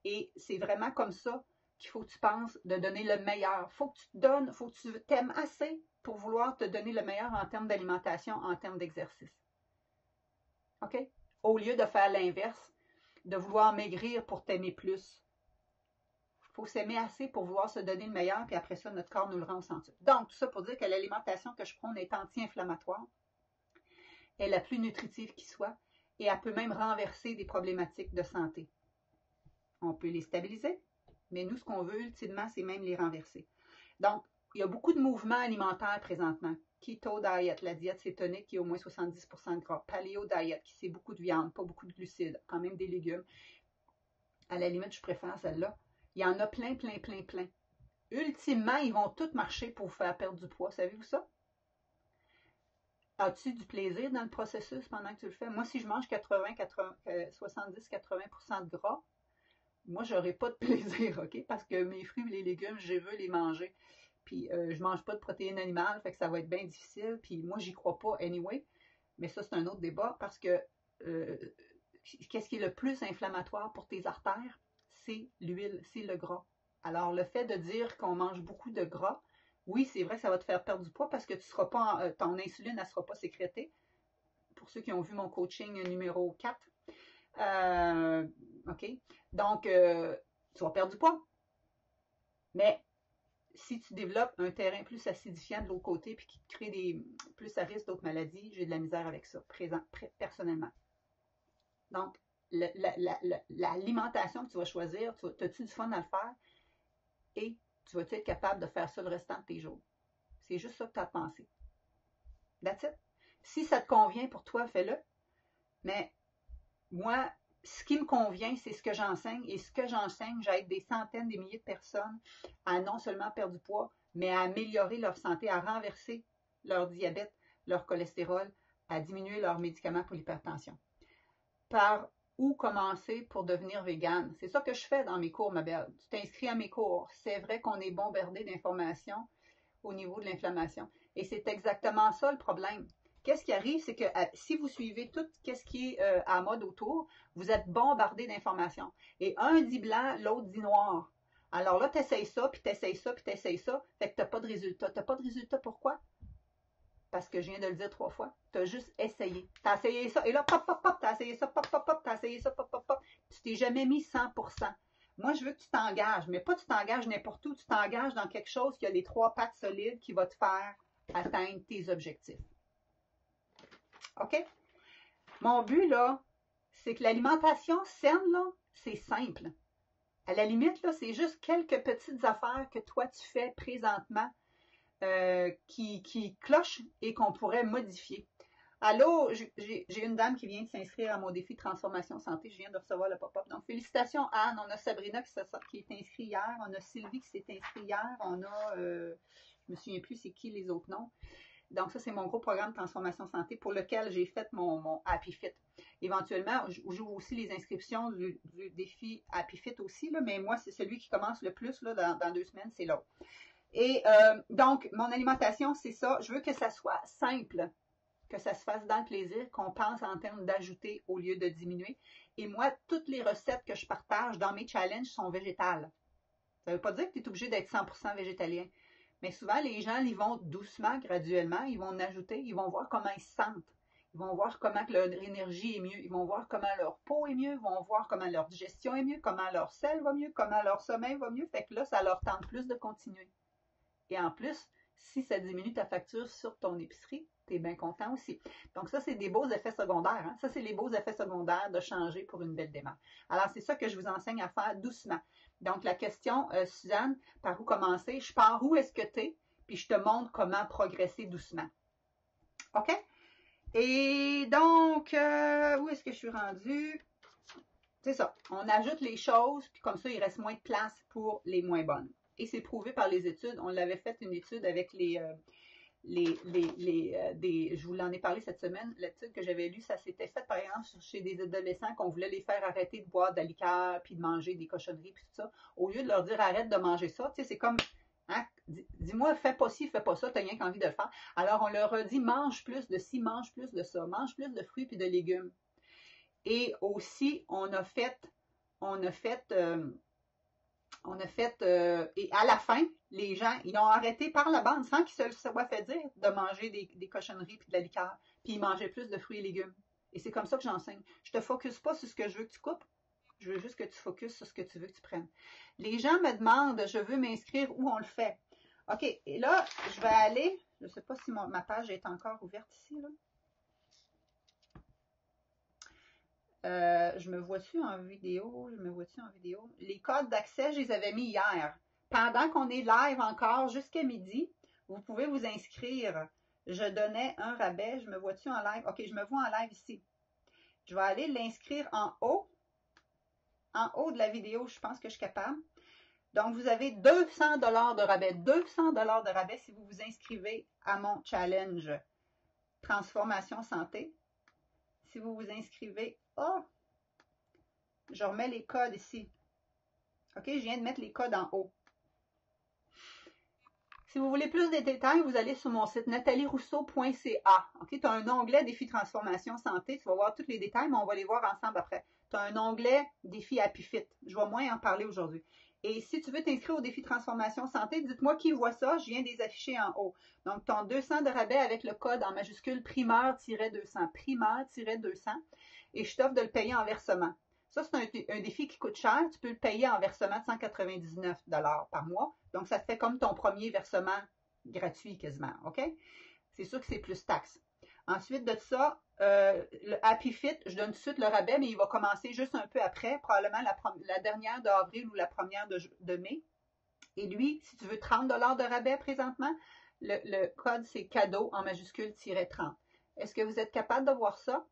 Et c'est vraiment comme ça qu'il faut que tu penses de donner le meilleur. Faut que tu te donnes, faut que tu t'aimes assez pour vouloir te donner le meilleur en termes d'alimentation, en termes d'exercice. OK? Au lieu de faire l'inverse, de vouloir maigrir pour t'aimer plus. Il faut s'aimer assez pour vouloir se donner le meilleur, puis après ça, notre corps nous le rend au centre. Donc, tout ça pour dire que l'alimentation que je prône est anti-inflammatoire, est la plus nutritive qui soit, et elle peut même renverser des problématiques de santé. On peut les stabiliser, mais nous, ce qu'on veut ultimement, c'est même les renverser. Donc, il y a beaucoup de mouvements alimentaires présentement. Keto diet, la diète cétonique qui est au moins 70% de gras. Paleo diet, qui c'est beaucoup de viande, pas beaucoup de glucides, quand même des légumes. À la limite, je préfère celle-là. Il y en a plein, plein, plein, plein. Ultimement, ils vont tous marcher pour vous faire perdre du poids. Savez-vous ça? As-tu du plaisir dans le processus pendant que tu le fais? Moi, si je mange 70-80% de gras, moi, j'aurai pas de plaisir, OK? Parce que mes fruits et les légumes, je veux les manger. Puis, je mange pas de protéines animales, fait que ça va être bien difficile. Puis, moi, j'y crois pas anyway. Mais ça, c'est un autre débat parce que qu'est-ce qui est le plus inflammatoire pour tes artères? C'est l'huile, c'est le gras. Alors, le fait de dire qu'on mange beaucoup de gras, oui, c'est vrai que ça va te faire perdre du poids parce que tu seras pas, ton insuline ne sera pas sécrétée. Pour ceux qui ont vu mon coaching numéro 4. OK? Donc, tu vas perdre du poids. Mais si tu développes un terrain plus acidifiant de l'autre côté puis qui te crée plus à risque d'autres maladies, j'ai de la misère avec ça, personnellement. Donc, l'alimentation que tu vas choisir, as-tu du fun à le faire et tu vas être capable de faire ça le restant de tes jours. C'est juste ça que tu as pensé. That's it. Si ça te convient pour toi, fais-le. Mais moi, ce qui me convient, c'est ce que j'enseigne. Et ce que j'enseigne, j'aide des centaines, des milliers de personnes à non seulement perdre du poids, mais à améliorer leur santé, à renverser leur diabète, leur cholestérol, à diminuer leurs médicaments pour l'hypertension. Par où commencer pour devenir végane? C'est ça que je fais dans mes cours, ma belle. Tu t'inscris à mes cours. C'est vrai qu'on est bombardé d'informations au niveau de l'inflammation. Et c'est exactement ça le problème. Qu'est-ce qui arrive, c'est que si vous suivez tout ce qui est à mode autour, vous êtes bombardé d'informations. Et un dit blanc, l'autre dit noir. Alors là, tu essayes ça, puis tu essayes ça, puis tu essayes ça, fait que tu n'as pas de résultat. Tu n'as pas de résultat, pourquoi? Parce que je viens de le dire 3 fois. Tu as juste essayé. Tu as essayé ça, et là, pop, pop, pop, tu as essayé ça, pop, pop, pop, tu as essayé ça, pop, pop, pop. Tu t'es jamais mis 100%. Moi, je veux que tu t'engages, mais pas tu t'engages n'importe où, tu t'engages dans quelque chose qui a les 3 pattes solides qui va te faire atteindre tes objectifs. OK? Mon but, là, c'est que l'alimentation saine, là, c'est simple. À la limite, là, c'est juste quelques petites affaires que toi, tu fais présentement qui clochent et qu'on pourrait modifier. Allô, j'ai une dame qui vient de s'inscrire à mon défi de transformation santé. Je viens de recevoir le pop-up. Donc, félicitations, Anne. On a Sabrina qui est inscrite hier. On a Sylvie qui s'est inscrite hier. On a, je me souviens plus c'est qui les autres noms. Donc, ça, c'est mon gros programme de transformation santé pour lequel j'ai fait mon Happy Fit. Éventuellement, j'ouvre aussi les inscriptions du défi Happy Fit aussi, là, mais moi, c'est celui qui commence le plus là, dans 2 semaines, c'est l'autre. Et donc, mon alimentation, c'est ça. Je veux que ça soit simple, que ça se fasse dans le plaisir, qu'on pense en termes d'ajouter au lieu de diminuer. Et moi, toutes les recettes que je partage dans mes challenges sont végétales. Ça ne veut pas dire que tu es obligé d'être 100% végétalien. Mais souvent, les gens ils vont doucement, graduellement, ils vont en ajouter, ils vont voir comment ils se sentent. Ils vont voir comment que leur énergie est mieux. Ils vont voir comment leur peau est mieux. Ils vont voir comment leur digestion est mieux, comment leur sel va mieux, comment leur sommeil va mieux. Fait que là, ça leur tente plus de continuer. Et en plus, si ça diminue ta facture sur ton épicerie, tu es bien content aussi. Donc ça, c'est des beaux effets secondaires. Hein? Ça, c'est les beaux effets secondaires de changer pour une belle démarche. Alors, c'est ça que je vous enseigne à faire doucement. Donc, la question, Suzanne, par où commencer? Je pars où est-ce que tu es? Puis je te montre comment progresser doucement. OK? Et donc, où est-ce que je suis rendue? C'est ça. On ajoute les choses, puis comme ça, il reste moins de place pour les moins bonnes. Et c'est prouvé par les études. On l'avait fait une étude avec je vous l'en ai parlé cette semaine, l'étude que j'avais lue, ça s'était fait par exemple chez des adolescents qu'on voulait les faire arrêter de boire de la liqueur puis de manger des cochonneries puis tout ça. Au lieu de leur dire arrête de manger ça, tu sais, c'est comme, hein, dis-moi fais pas ci, fais pas ça, t'as rien qu'envie de le faire. Alors on leur a dit mange plus de ci, mange plus de ça, mange plus de fruits puis de légumes. Et aussi on a fait On a fait, et à la fin, les gens, ils ont arrêté par la bande sans qu'ils se le soient fait dire de manger des cochonneries puis de la liqueur. Puis ils mangeaient plus de fruits et légumes. Et c'est comme ça que j'enseigne. Je te focus pas sur ce que je veux que tu coupes. Je veux juste que tu focuses sur ce que tu veux que tu prennes. Les gens me demandent, je veux m'inscrire, où on le fait. OK, et là, je vais aller, je ne sais pas si ma page est encore ouverte ici, là. Je me vois-tu en vidéo? Je me vois-tu en vidéo? Les codes d'accès, je les avais mis hier. Pendant qu'on est live encore jusqu'à midi, vous pouvez vous inscrire. Je donnais un rabais. Je me vois-tu en live? OK, je me vois en live ici. Je vais aller l'inscrire en haut. En haut de la vidéo, je pense que je suis capable. Donc, vous avez 200 $ de rabais. 200 $ de rabais si vous vous inscrivez à mon challenge Transformation Santé. Si vous vous inscrivez, je remets les codes ici. OK, je viens de mettre les codes en haut. Si vous voulez plus de détails, vous allez sur mon site natalierousseau.ca. OK, tu as un onglet Défi Transformation Santé. Tu vas voir tous les détails, mais on va les voir ensemble après. Tu as un onglet Défi Happy Fit. Je vais moins en parler aujourd'hui. Et si tu veux t'inscrire au Défi Transformation Santé, dites-moi qui voit ça. Je viens de les afficher en haut. Donc, ton 200 de rabais avec le code en majuscule primeur-200. Primeur-200. Et je t'offre de le payer en versement. Ça, c'est un défi qui coûte cher. Tu peux le payer en versement de 199 $ par mois. Donc, ça te fait comme ton premier versement gratuit quasiment. OK? C'est sûr que c'est plus taxe. Ensuite de ça, le Happy Fit, je donne tout de suite le rabais, mais il va commencer juste un peu après, probablement la dernière d'avril ou la première de mai. Et lui, si tu veux 30 $ de rabais présentement, le code, c'est cadeau en majuscule -30. Est-ce que vous êtes capable de voir ça?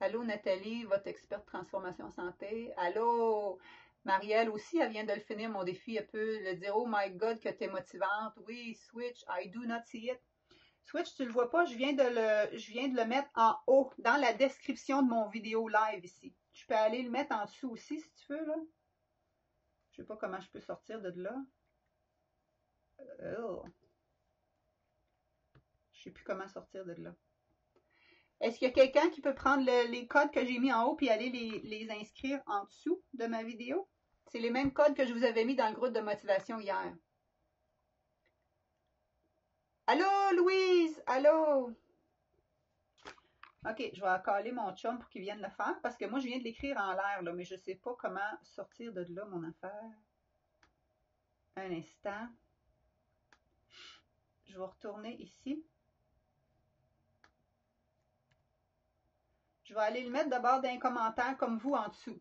Allô, Nathalie, votre experte transformation santé. Allô, Marielle aussi, elle vient de le finir, mon défi. Elle peut le dire, oh my God, que t'es motivante. Oui, Switch, I do not see it. Switch, tu le vois pas, je viens de le mettre en haut, dans la description de mon vidéo live ici. Je peux aller le mettre en dessous aussi, si tu veux, là. Je sais pas comment je peux sortir de là. Je sais plus comment sortir de là. Est-ce qu'il y a quelqu'un qui peut prendre les codes que j'ai mis en haut puis aller les inscrire en dessous de ma vidéo? C'est les mêmes codes que je vous avais mis dans le groupe de motivation hier. Allô, Louise? Allô? OK, je vais accaler mon chum pour qu'il vienne le faire parce que moi, je viens de l'écrire en l'air, là, mais je ne sais pas comment sortir de là, mon affaire. Un instant. Je vais retourner ici. Je vais aller le mettre d'abord dans un commentaire comme vous en dessous.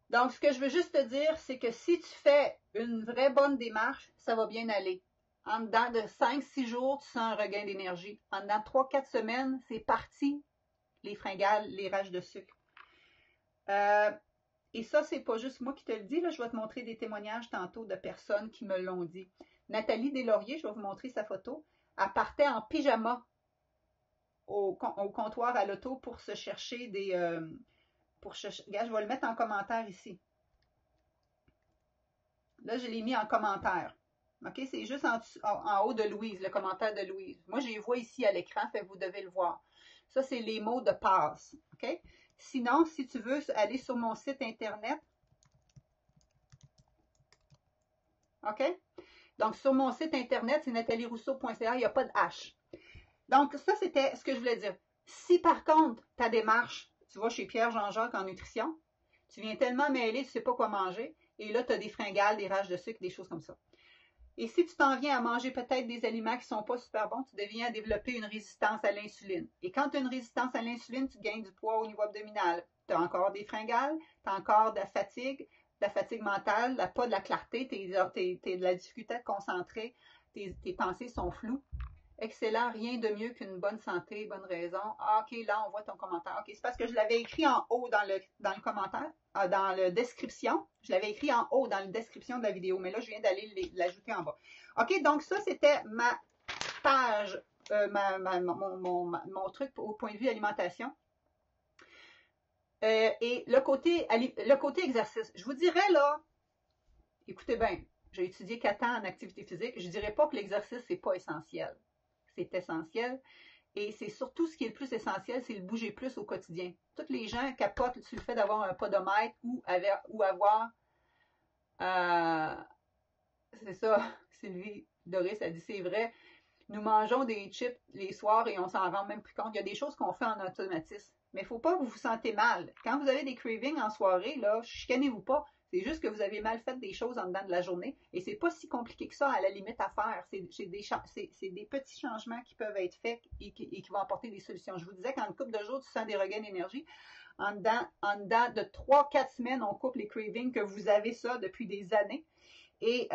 Donc, ce que je veux juste te dire, c'est que si tu fais une vraie bonne démarche, ça va bien aller. En dedans de 5-6 jours, tu sens un regain d'énergie. En dedans de 3-4 semaines, c'est parti, les fringales, les rages de sucre. Et ça, c'est pas juste moi qui te le dis. Là, je vais te montrer des témoignages tantôt de personnes qui me l'ont dit. Nathalie Deslauriers, je vais vous montrer sa photo. Elle partait en pyjama au comptoir à l'auto pour se chercher des... Regarde, je vais le mettre en commentaire ici. Là, je l'ai mis en commentaire. OK? C'est juste en haut de Louise, le commentaire de Louise. Moi, je les vois ici à l'écran, fait que vous devez le voir. Ça, c'est les mots de passe. OK? Sinon, si tu veux aller sur mon site Internet, OK? Donc, sur mon site Internet, c'est natalierousseau.ca, il n'y a pas de H. Donc, ça, c'était ce que je voulais dire. Si, par contre, ta démarche, tu vas chez Pierre Jean-Jacques en nutrition, tu viens tellement mêler, tu ne sais pas quoi manger, et là, tu as des fringales, des rages de sucre, des choses comme ça. Et si tu t'en viens à manger peut-être des aliments qui ne sont pas super bons, tu deviens à développer une résistance à l'insuline. Et quand tu as une résistance à l'insuline, tu gagnes du poids au niveau abdominal. Tu as encore des fringales, tu as encore de la fatigue mentale, pas de la clarté, tu as de la difficulté à te concentrer, tes pensées sont floues. Excellent, rien de mieux qu'une bonne santé, bonne raison. Ah, OK, là, on voit ton commentaire. OK, c'est parce que je l'avais écrit en haut dans le commentaire, dans la description. Je l'avais écrit en haut dans la description de la vidéo, mais là, je viens d'aller l'ajouter en bas. OK, donc ça, c'était ma page, mon truc au point de vue alimentation. Et le côté exercice, je vous dirais là, écoutez bien, j'ai étudié 4 ans en activité physique, je dirais pas que l'exercice, c'est pas essentiel. C'est essentiel. Et c'est surtout ce qui est le plus essentiel, c'est le bouger plus au quotidien. Tous les gens capotent sur le fait d'avoir un podomètre ou avoir c'est ça, Sylvie Doris a dit, c'est vrai, nous mangeons des chips les soirs et on s'en rend même plus compte. Il y a des choses qu'on fait en automatisme. Mais il ne faut pas que vous vous sentez mal. Quand vous avez des cravings en soirée, là, chicanez-vous pas. C'est juste que vous avez mal fait des choses en dedans de la journée. Et c'est pas si compliqué que ça, à la limite, à faire. C'est des petits changements qui peuvent être faits et qui vont apporter des solutions. Je vous disais qu'en une couple de jours, tu sens des regains d'énergie. En dedans de 3-4 semaines, on coupe les cravings que vous avez ça depuis des années. Et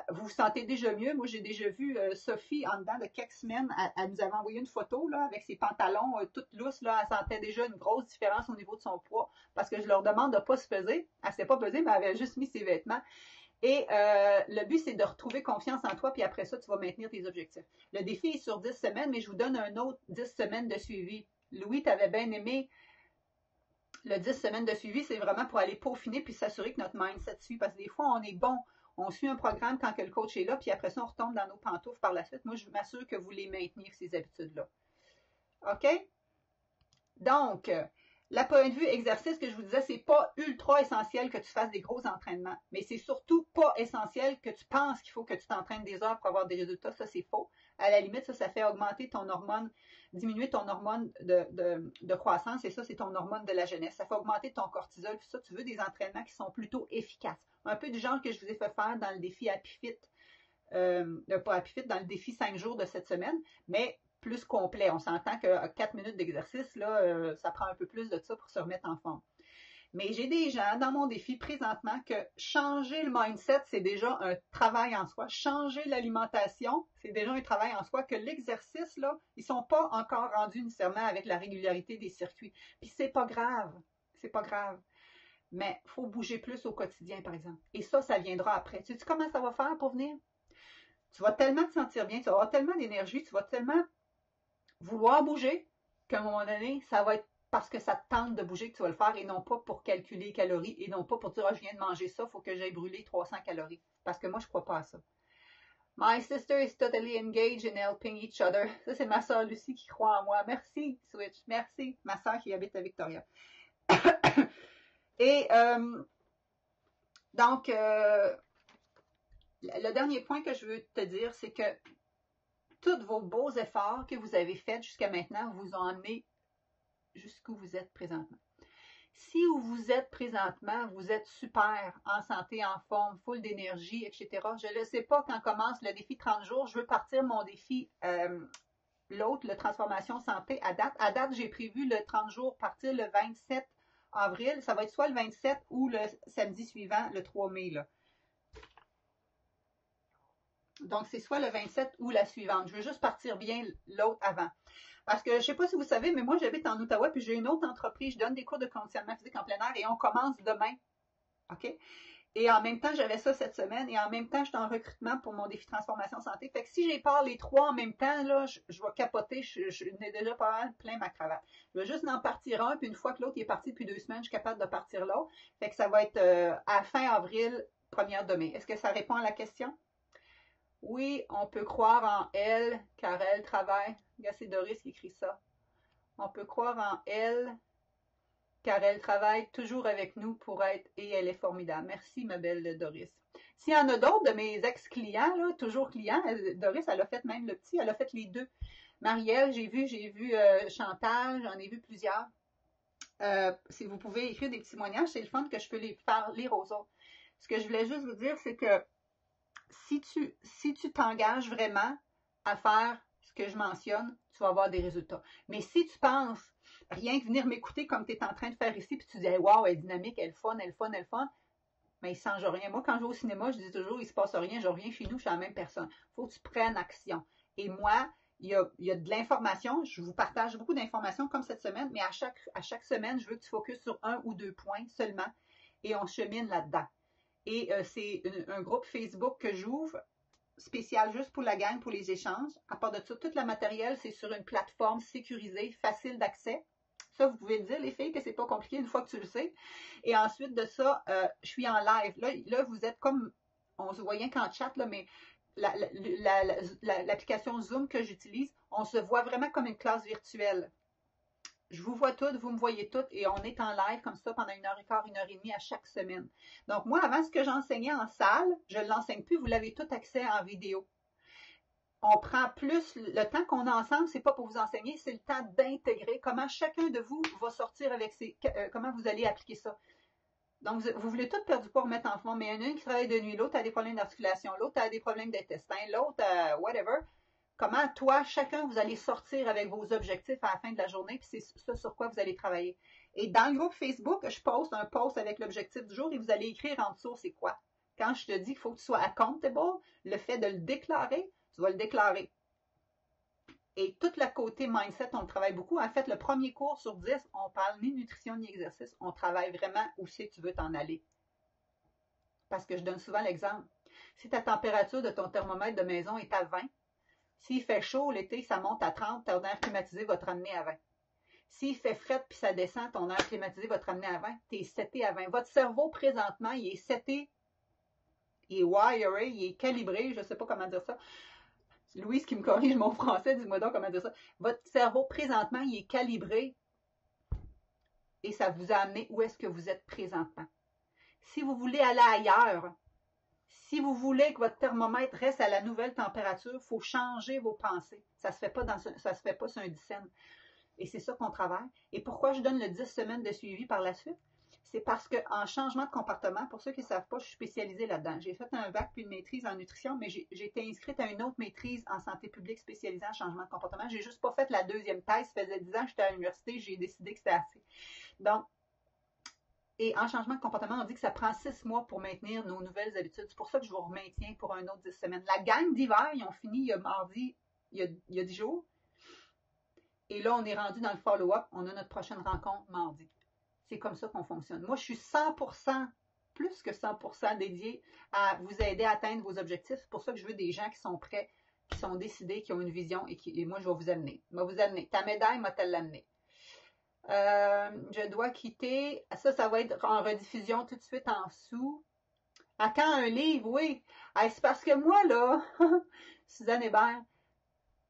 vous vous sentez déjà mieux. Moi, j'ai déjà vu Sophie, en dedans de quelques semaines, elle nous avait envoyé une photo là, avec ses pantalons toutes lousses. Là, elle sentait déjà une grosse différence au niveau de son poids parce que je leur demande de ne pas se peser. Elle ne s'est pas pesée, mais elle avait juste mis ses vêtements. Et le but, c'est de retrouver confiance en toi, puis après ça, tu vas maintenir tes objectifs. Le défi est sur 10 semaines, mais je vous donne un autre 10 semaines de suivi. Louis, tu avais bien aimé le 10 semaines de suivi, c'est vraiment pour aller peaufiner puis s'assurer que notre mindset suit. Parce que des fois, on est bon, on suit un programme quand que le coach est là, puis après ça, on retombe dans nos pantoufles par la suite. Moi, je m'assure que vous les maintenez, ces habitudes-là. OK? Donc, la point de vue exercice que je vous disais, c'est pas ultra essentiel que tu fasses des gros entraînements, mais c'est surtout pas essentiel que tu penses qu'il faut que tu t'entraînes des heures pour avoir des résultats. Ça, c'est faux. À la limite, ça fait augmenter ton hormone, diminuer ton hormone de croissance, et ça, c'est ton hormone de la jeunesse. Ça fait augmenter ton cortisol, puis ça, tu veux des entraînements qui sont plutôt efficaces. Un peu du genre que je vous ai fait faire dans le défi Happy Fit, pas Happy Fit, dans le défi 5 jours de cette semaine, mais plus complet. On s'entend que 4 minutes d'exercice, là, ça prend un peu plus de ça pour se remettre en forme. Mais j'ai des gens dans mon défi présentement que changer le mindset, c'est déjà un travail en soi. Changer l'alimentation, c'est déjà un travail en soi. Que l'exercice, là, ils sont pas encore rendus nécessairement avec la régularité des circuits. Puis c'est pas grave. C'est pas grave. Mais il faut bouger plus au quotidien, par exemple. Et ça viendra après. Tu sais comment ça va faire pour venir? Tu vas tellement te sentir bien, tu vas avoir tellement d'énergie, tu vas tellement vouloir bouger qu'à un moment donné, ça va être parce que ça te tente de bouger que tu vas le faire et non pas pour calculer les calories et non pas pour dire, oh, je viens de manger ça, il faut que j'aille brûler 300 calories. Parce que moi, je ne crois pas à ça. My sister is totally engaged in helping each other. Ça, c'est ma soeur Lucie qui croit en moi. Merci, Switch. Merci, ma soeur qui habite à Victoria. Et donc, le dernier point que je veux te dire, c'est que tous vos beaux efforts que vous avez faits jusqu'à maintenant vous ont amené jusqu'où vous êtes présentement. Si où vous êtes présentement, vous êtes super, en santé, en forme, full d'énergie, etc. Je ne sais pas quand commence le défi 30 jours. Je veux partir mon défi, l'autre, le transformation santé, à date. À date, j'ai prévu le 30 jours partir le 27 avril. Ça va être soit le 27 ou le samedi suivant, le 3 mai. Là. Donc, c'est soit le 27 ou la suivante. Je veux juste partir bien l'autre avant. Parce que je ne sais pas si vous savez, mais moi, j'habite en Ottawa, puis j'ai une autre entreprise. Je donne des cours de conditionnement physique en plein air et on commence demain. OK? Et en même temps, j'avais ça cette semaine et en même temps, je suis en recrutement pour mon défi transformation santé. Fait que si j'ai pas les trois en même temps, là, je vais capoter. Je n'ai déjà pas mal plein ma cravate. Je vais juste en partir un, puis une fois que l'autre est parti depuis 2 semaines, je suis capable de partir l'autre. Fait que ça va être à fin avril, 1er de mai. Est-ce que ça répond à la question? Oui, on peut croire en elle, car elle travaille. Regarde, c'est Doris qui écrit ça. On peut croire en elle, car elle travaille toujours avec nous pour être, et elle est formidable. Merci, ma belle Doris. S'il y en a d'autres de mes ex-clients, là, toujours clients, Doris, elle a fait même le petit, elle a fait les deux. Marielle, j'ai vu Chantal, j'en ai vu plusieurs. Si vous pouvez écrire des témoignages, c'est le fun que je peux les faire lire aux autres. Ce que je voulais juste vous dire, c'est que si tu t'engages vraiment à faire ce que je mentionne, tu vas avoir des résultats. Mais si tu penses rien que venir m'écouter comme tu es en train de faire ici, puis tu dis hey, wow, elle est dynamique, elle est fun, mais il ne change rien. Moi, quand je vais au cinéma, je dis toujours, il ne se passe rien, je reviens chez nous, je suis la même personne. Il faut que tu prennes action. Et moi, il y a de l'information, je vous partage beaucoup d'informations comme cette semaine, mais à chaque semaine, je veux que tu focuses sur 1 ou 2 points seulement et on chemine là-dedans. Et c'est un groupe Facebook que j'ouvre, spécial juste pour la gang, pour les échanges. À part de ça, tout le matériel, c'est sur une plateforme sécurisée, facile d'accès. Ça, vous pouvez le dire, les filles, que c'est pas compliqué une fois que tu le sais. Et ensuite de ça, je suis en live. Là, vous êtes comme, on se voyait qu'en chat, là, mais l'application Zoom que j'utilise, on se voit vraiment comme une classe virtuelle. Je vous vois toutes, vous me voyez toutes, et on est en live comme ça pendant 1h15, 1h30 à chaque semaine. Donc moi, avant, ce que j'enseignais en salle, je ne l'enseigne plus, vous l'avez tout accès en vidéo. On prend plus, le temps qu'on a ensemble, c'est pas pour vous enseigner, c'est le temps d'intégrer comment chacun de vous va sortir avec comment vous allez appliquer ça. Donc, vous voulez tout perdre du poids, remettre en forme, mais il y en a une qui travaille de nuit, l'autre a des problèmes d'articulation, l'autre a des problèmes d'intestin, l'autre, whatever. Comment, toi, chacun, vous allez sortir avec vos objectifs à la fin de la journée, puis c'est ça sur quoi vous allez travailler. Et dans le groupe Facebook, je poste un post avec l'objectif du jour et vous allez écrire en dessous c'est quoi. Quand je te dis qu'il faut que tu sois accountable, le fait de le déclarer, tu vas le déclarer. Et tout le côté mindset, on le travaille beaucoup. En fait, le premier cours sur 10, on parle ni nutrition ni exercice. On travaille vraiment où c'est que tu veux t'en aller. Parce que je donne souvent l'exemple. Si ta température de ton thermomètre de maison est à 20, s'il fait chaud l'été, ça monte à 30, ton air climatisé va te ramener à 20. S'il fait fret puis ça descend, ton air climatisé va te ramener à 20. Tu es seté à 20. Votre cerveau, présentement, il est seté, il est wiré, il est calibré, je ne sais pas comment dire ça. Louise qui me corrige mon français, dis-moi donc comment dire ça. Votre cerveau, présentement, il est calibré et ça vous a amené où est-ce que vous êtes présentement. Si vous voulez aller ailleurs, si vous voulez que votre thermomètre reste à la nouvelle température, il faut changer vos pensées. Ça ne se fait pas sur un 10 cents. Et c'est ça qu'on travaille. Et pourquoi je donne le 10 semaines de suivi par la suite? C'est parce qu'en changement de comportement, pour ceux qui ne savent pas, je suis spécialisée là-dedans. J'ai fait un bac puis une maîtrise en nutrition, mais j'ai été inscrite à une autre maîtrise en santé publique spécialisée en changement de comportement. J'ai juste pas fait la deuxième thèse. Ça faisait 10 ans que j'étais à l'université, j'ai décidé que c'était assez. Donc, et en changement de comportement, on dit que ça prend 6 mois pour maintenir nos nouvelles habitudes. C'est pour ça que je vous maintiens pour un autre 10 semaines. La gang d'hiver, ils ont fini il y a mardi, il y a 10 jours. Et là, on est rendu dans le follow-up. On a notre prochaine rencontre mardi. C'est comme ça qu'on fonctionne. Moi, je suis 100%, plus que 100% dédiée à vous aider à atteindre vos objectifs. C'est pour ça que je veux des gens qui sont prêts, qui sont décidés, qui ont une vision et moi, je vais vous amener. Je vais vous amener. Ta médaille m'a-t-elle l'amener? Je dois quitter. Ça va être en rediffusion tout de suite en dessous. À quand un livre? Oui. C'est parce que moi, là, Suzanne Hébert,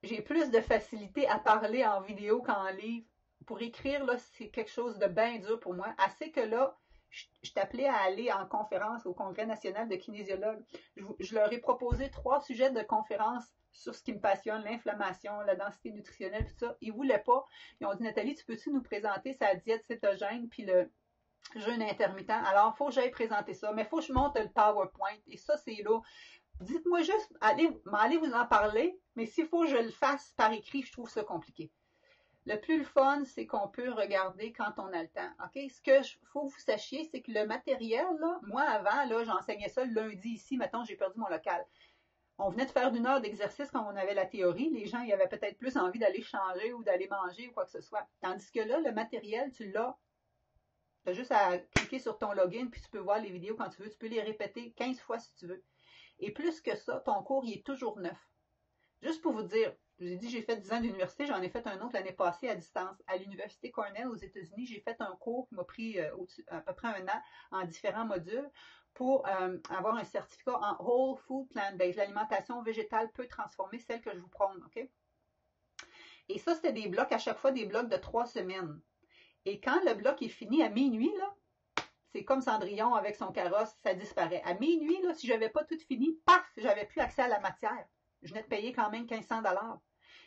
j'ai plus de facilité à parler en vidéo qu'en livre. Pour écrire, là, c'est quelque chose de bien dur pour moi. Assez que là, je t'appelais à aller en conférence au Congrès national de kinésiologues. Je leur ai proposé 3 sujets de conférence sur ce qui me passionne, l'inflammation, la densité nutritionnelle, tout ça. Ils ne voulaient pas. Ils ont dit, Nathalie, tu peux-tu nous présenter sa diète cétogène puis le jeûne intermittent? Alors, il faut que j'aille présenter ça. Mais il faut que je monte le PowerPoint. Et ça, c'est là. Dites-moi juste, allez vous en parler, mais s'il faut que je le fasse par écrit, je trouve ça compliqué. Le plus fun, c'est qu'on peut regarder quand on a le temps. OK? Ce que faut que vous sachiez, c'est que le matériel, là, moi avant, là, j'enseignais ça le lundi ici, mettons, j'ai perdu mon local. On venait de faire une heure d'exercice quand on avait la théorie. Les gens, ils avaient peut-être plus envie d'aller changer ou d'aller manger ou quoi que ce soit. Tandis que là, le matériel, tu l'as. Tu as juste à cliquer sur ton login, puis tu peux voir les vidéos quand tu veux. Tu peux les répéter 15 fois si tu veux. Et plus que ça, ton cours, il est toujours neuf. Juste pour vous dire, je vous ai dit, j'ai fait 10 ans d'université, j'en ai fait un autre l'année passée à distance. À l'Université Cornell aux États-Unis, j'ai fait un cours qui m'a pris à peu près un an en différents modules pour avoir un certificat en Whole Food Plant-Based, l'alimentation végétale peu transformée, celle que je vous prône, OK? Et ça, c'était des blocs, à chaque fois des blocs de 3 semaines. Et quand le bloc est fini à minuit, là, c'est comme Cendrillon avec son carrosse, ça disparaît. À minuit, là, si je n'avais pas tout fini, paf, j'avais plus accès à la matière. Je venais de payer quand même 1500 $.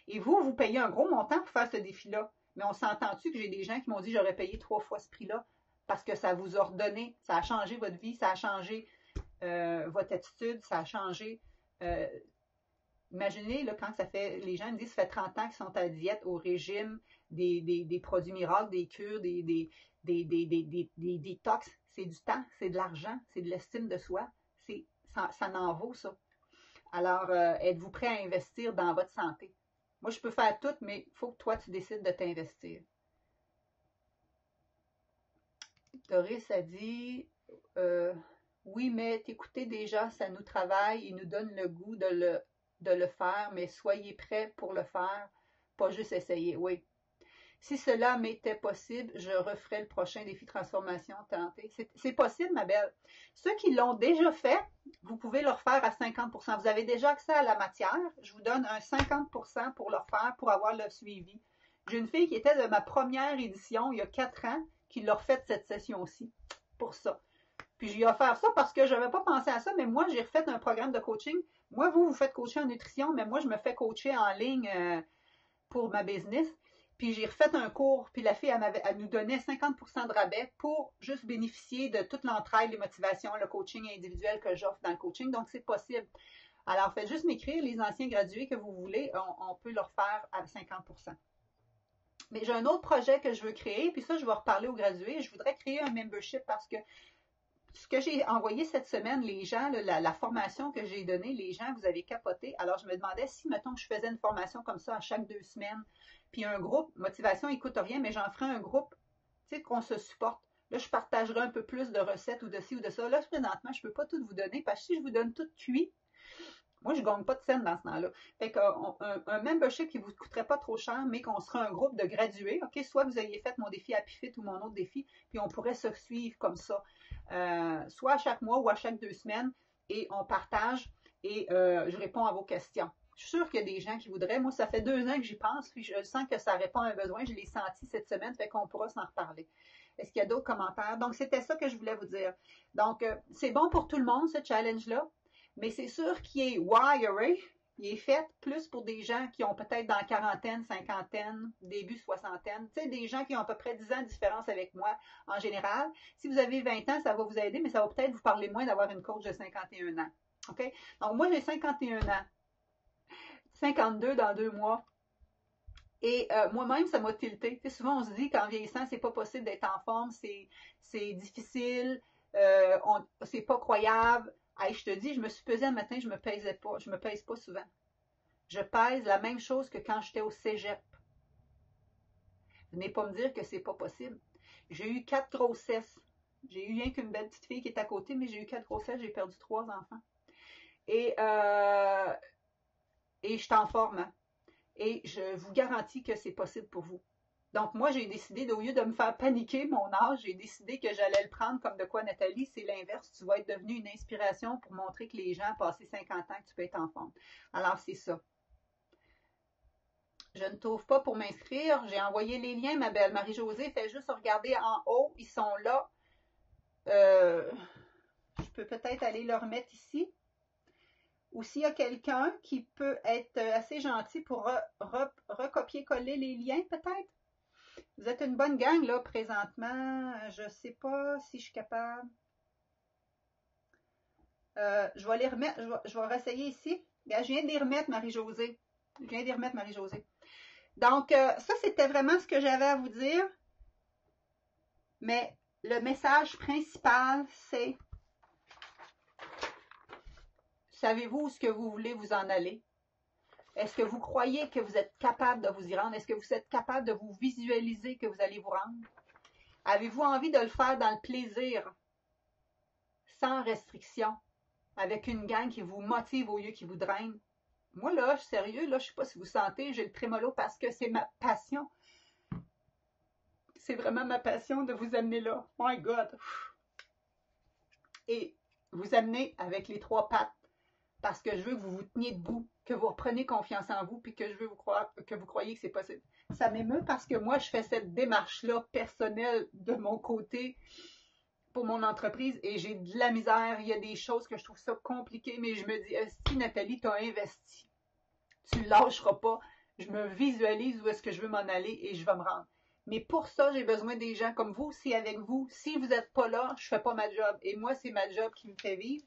Et vous payez un gros montant pour faire ce défi-là. Mais on s'entend-tu que j'ai des gens qui m'ont dit j'aurais payé 3 fois ce prix-là parce que ça vous a redonné, ça a changé votre vie, ça a changé votre attitude, ça a changé. Imaginez, là, quand ça fait, les gens me disent ça fait 30 ans qu'ils sont à la diète, au régime, des produits miracles, des cures, des détox, c'est du temps, c'est de l'argent, c'est de l'estime de soi, ça n'en vaut ça. Alors, êtes-vous prêt à investir dans votre santé? Moi, je peux faire tout, mais il faut que toi, tu décides de t'investir. Doris a dit, oui, mais t'écouter déjà, ça nous travaille et nous donne le goût de le faire, mais soyez prêts pour le faire, pas juste essayer. Oui. Si cela m'était possible, je referais le prochain défi transformation tenté. C'est possible, ma belle. Ceux qui l'ont déjà fait, vous pouvez le refaire à 50%. Vous avez déjà accès à la matière. Je vous donne un 50% pour le refaire, pour avoir le suivi. J'ai une fille qui était de ma première édition, il y a 4 ans, qui l'a refait cette session-ci, pour ça. Puis j'ai offert ça parce que je n'avais pas pensé à ça, mais moi, j'ai refait un programme de coaching. Moi, vous faites coacher en nutrition, mais moi, je me fais coacher en ligne pour ma business. Puis j'ai refait un cours, puis la fille, elle nous donnait 50% de rabais pour juste bénéficier de toute l'entraide, les motivations, le coaching individuel que j'offre dans le coaching. Donc, c'est possible. Alors, faites juste m'écrire les anciens gradués que vous voulez. On peut leur faire à 50%. Mais j'ai un autre projet que je veux créer, puis ça, je vais reparler aux gradués. Je voudrais créer un membership parce que ce que j'ai envoyé cette semaine, les gens, la formation que j'ai donnée, les gens, vous avez capoté. Alors, je me demandais si, mettons, que je faisais une formation comme ça à chaque 2 semaines, puis un groupe, motivation, il coûte rien, mais j'en ferai un groupe, tu sais, qu'on se supporte. Là, je partagerai un peu plus de recettes ou de ci ou de ça. Là, présentement, je ne peux pas tout vous donner, parce que si je vous donne tout cuit, moi, je ne gagne pas de scène dans ce temps-là. Fait qu'un membership qui ne vous coûterait pas trop cher, mais qu'on sera un groupe de gradués, OK? Soit vous ayez fait mon défi Happy Fit ou mon autre défi, puis on pourrait se suivre comme ça. Soit à chaque mois ou à chaque 2 semaines, et on partage et je réponds à vos questions. Je suis sûre qu'il y a des gens qui voudraient. Moi, ça fait 2 ans que j'y pense, puis je sens que ça répond à un besoin. Je l'ai senti cette semaine, fait qu'on pourra s'en reparler. Est-ce qu'il y a d'autres commentaires? Donc, c'était ça que je voulais vous dire. Donc, c'est bon pour tout le monde, ce challenge-là, mais c'est sûr qu'il est wiré. Il est fait plus pour des gens qui ont peut-être dans la quarantaine, cinquantaine, début soixantaine. Tu sais, des gens qui ont à peu près 10 ans de différence avec moi en général. Si vous avez 20 ans, ça va vous aider, mais ça va peut-être vous parler moins d'avoir une coach de 51 ans. OK? Donc, moi, j'ai 51 ans. 52 dans 2 mois. Et moi-même, ça m'a tilté. Tu sais, souvent, on se dit qu'en vieillissant, c'est pas possible d'être en forme, c'est difficile, c'est pas croyable. Hey, je te dis, je me suis pesée un matin, je me pesais pas. Je me pèse pas souvent. Je pèse la même chose que quand j'étais au cégep. Venez pas me dire que c'est pas possible. J'ai eu 4 grossesses. J'ai eu rien qu'une belle petite fille qui est à côté, mais j'ai eu 4 grossesses, j'ai perdu 3 enfants. Et je suis en forme. Hein? Et je vous garantis que c'est possible pour vous. Donc, moi, j'ai décidé, au lieu de me faire paniquer mon âge, j'ai décidé que j'allais le prendre comme de quoi, Nathalie, c'est l'inverse. Tu vas être devenue une inspiration pour montrer que les gens, passés 50 ans, que tu peux être en forme. Alors, c'est ça. Je ne trouve pas pour m'inscrire. J'ai envoyé les liens, ma belle Marie-Josée. Fais juste regarder en haut. Ils sont là. Je peux peut-être aller le remettre ici. Ou s'il y a quelqu'un qui peut être assez gentil pour recopier-coller les liens, peut-être. Vous êtes une bonne gang, là, présentement. Je ne sais pas si je suis capable. Je vais les remettre. Je vais réessayer ici. Je viens de les remettre, Marie-Josée. Donc, ça, c'était vraiment ce que j'avais à vous dire. Mais le message principal, c'est: savez-vous où est-ce que vous voulez vous en aller? Est-ce que vous croyez que vous êtes capable de vous y rendre? Est-ce que vous êtes capable de vous visualiser que vous allez vous rendre? Avez-vous envie de le faire dans le plaisir, sans restriction, avec une gang qui vous motive au lieu qui vous draine? Moi, là, je suis sérieux, là, je ne sais pas si vous sentez, j'ai le trémolo parce que c'est ma passion. C'est vraiment ma passion de vous amener là. My God! Et vous amener avec les 3 pattes parce que je veux que vous vous teniez debout, que vous repreniez confiance en vous, puis que je veux que vous croyez que c'est possible. Ça m'émeut parce que moi, je fais cette démarche-là personnelle de mon côté pour mon entreprise et j'ai de la misère. Il y a des choses que je trouve ça compliqué, mais je me dis, si Nathalie, tu as investi, tu ne lâcheras pas. Je me visualise où est-ce que je veux m'en aller et je vais me rendre. Mais pour ça, j'ai besoin des gens comme vous. Si avec vous, si vous n'êtes pas là, je ne fais pas ma job. Et moi, c'est ma job qui me fait vivre.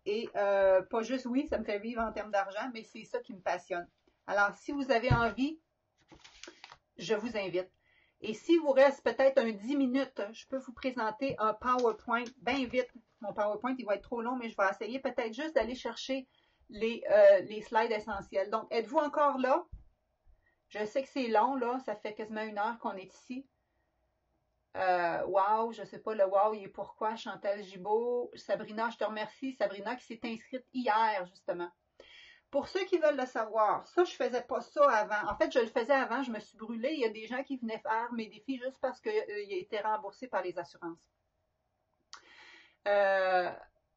Et pas juste, oui, ça me fait vivre en termes d'argent, mais c'est ça qui me passionne. Alors, si vous avez envie, je vous invite. Et s'il vous reste peut-être un 10 minutes, je peux vous présenter un PowerPoint bien vite. Mon PowerPoint, il va être trop long, mais je vais essayer peut-être juste d'aller chercher les slides essentiels. Donc, êtes-vous encore là? Je sais que c'est long, là. Ça fait quasiment 1 heure qu'on est ici. Wow, je sais pas, le wow, il est pourquoi? Chantal Gibault, Sabrina, je te remercie. Sabrina qui s'est inscrite hier, justement. Pour ceux qui veulent le savoir, ça, je faisais pas ça avant. En fait, je le faisais avant, je me suis brûlée. Il y a des gens qui venaient faire mes défis juste parce qu'ils étaient remboursés par les assurances. Euh,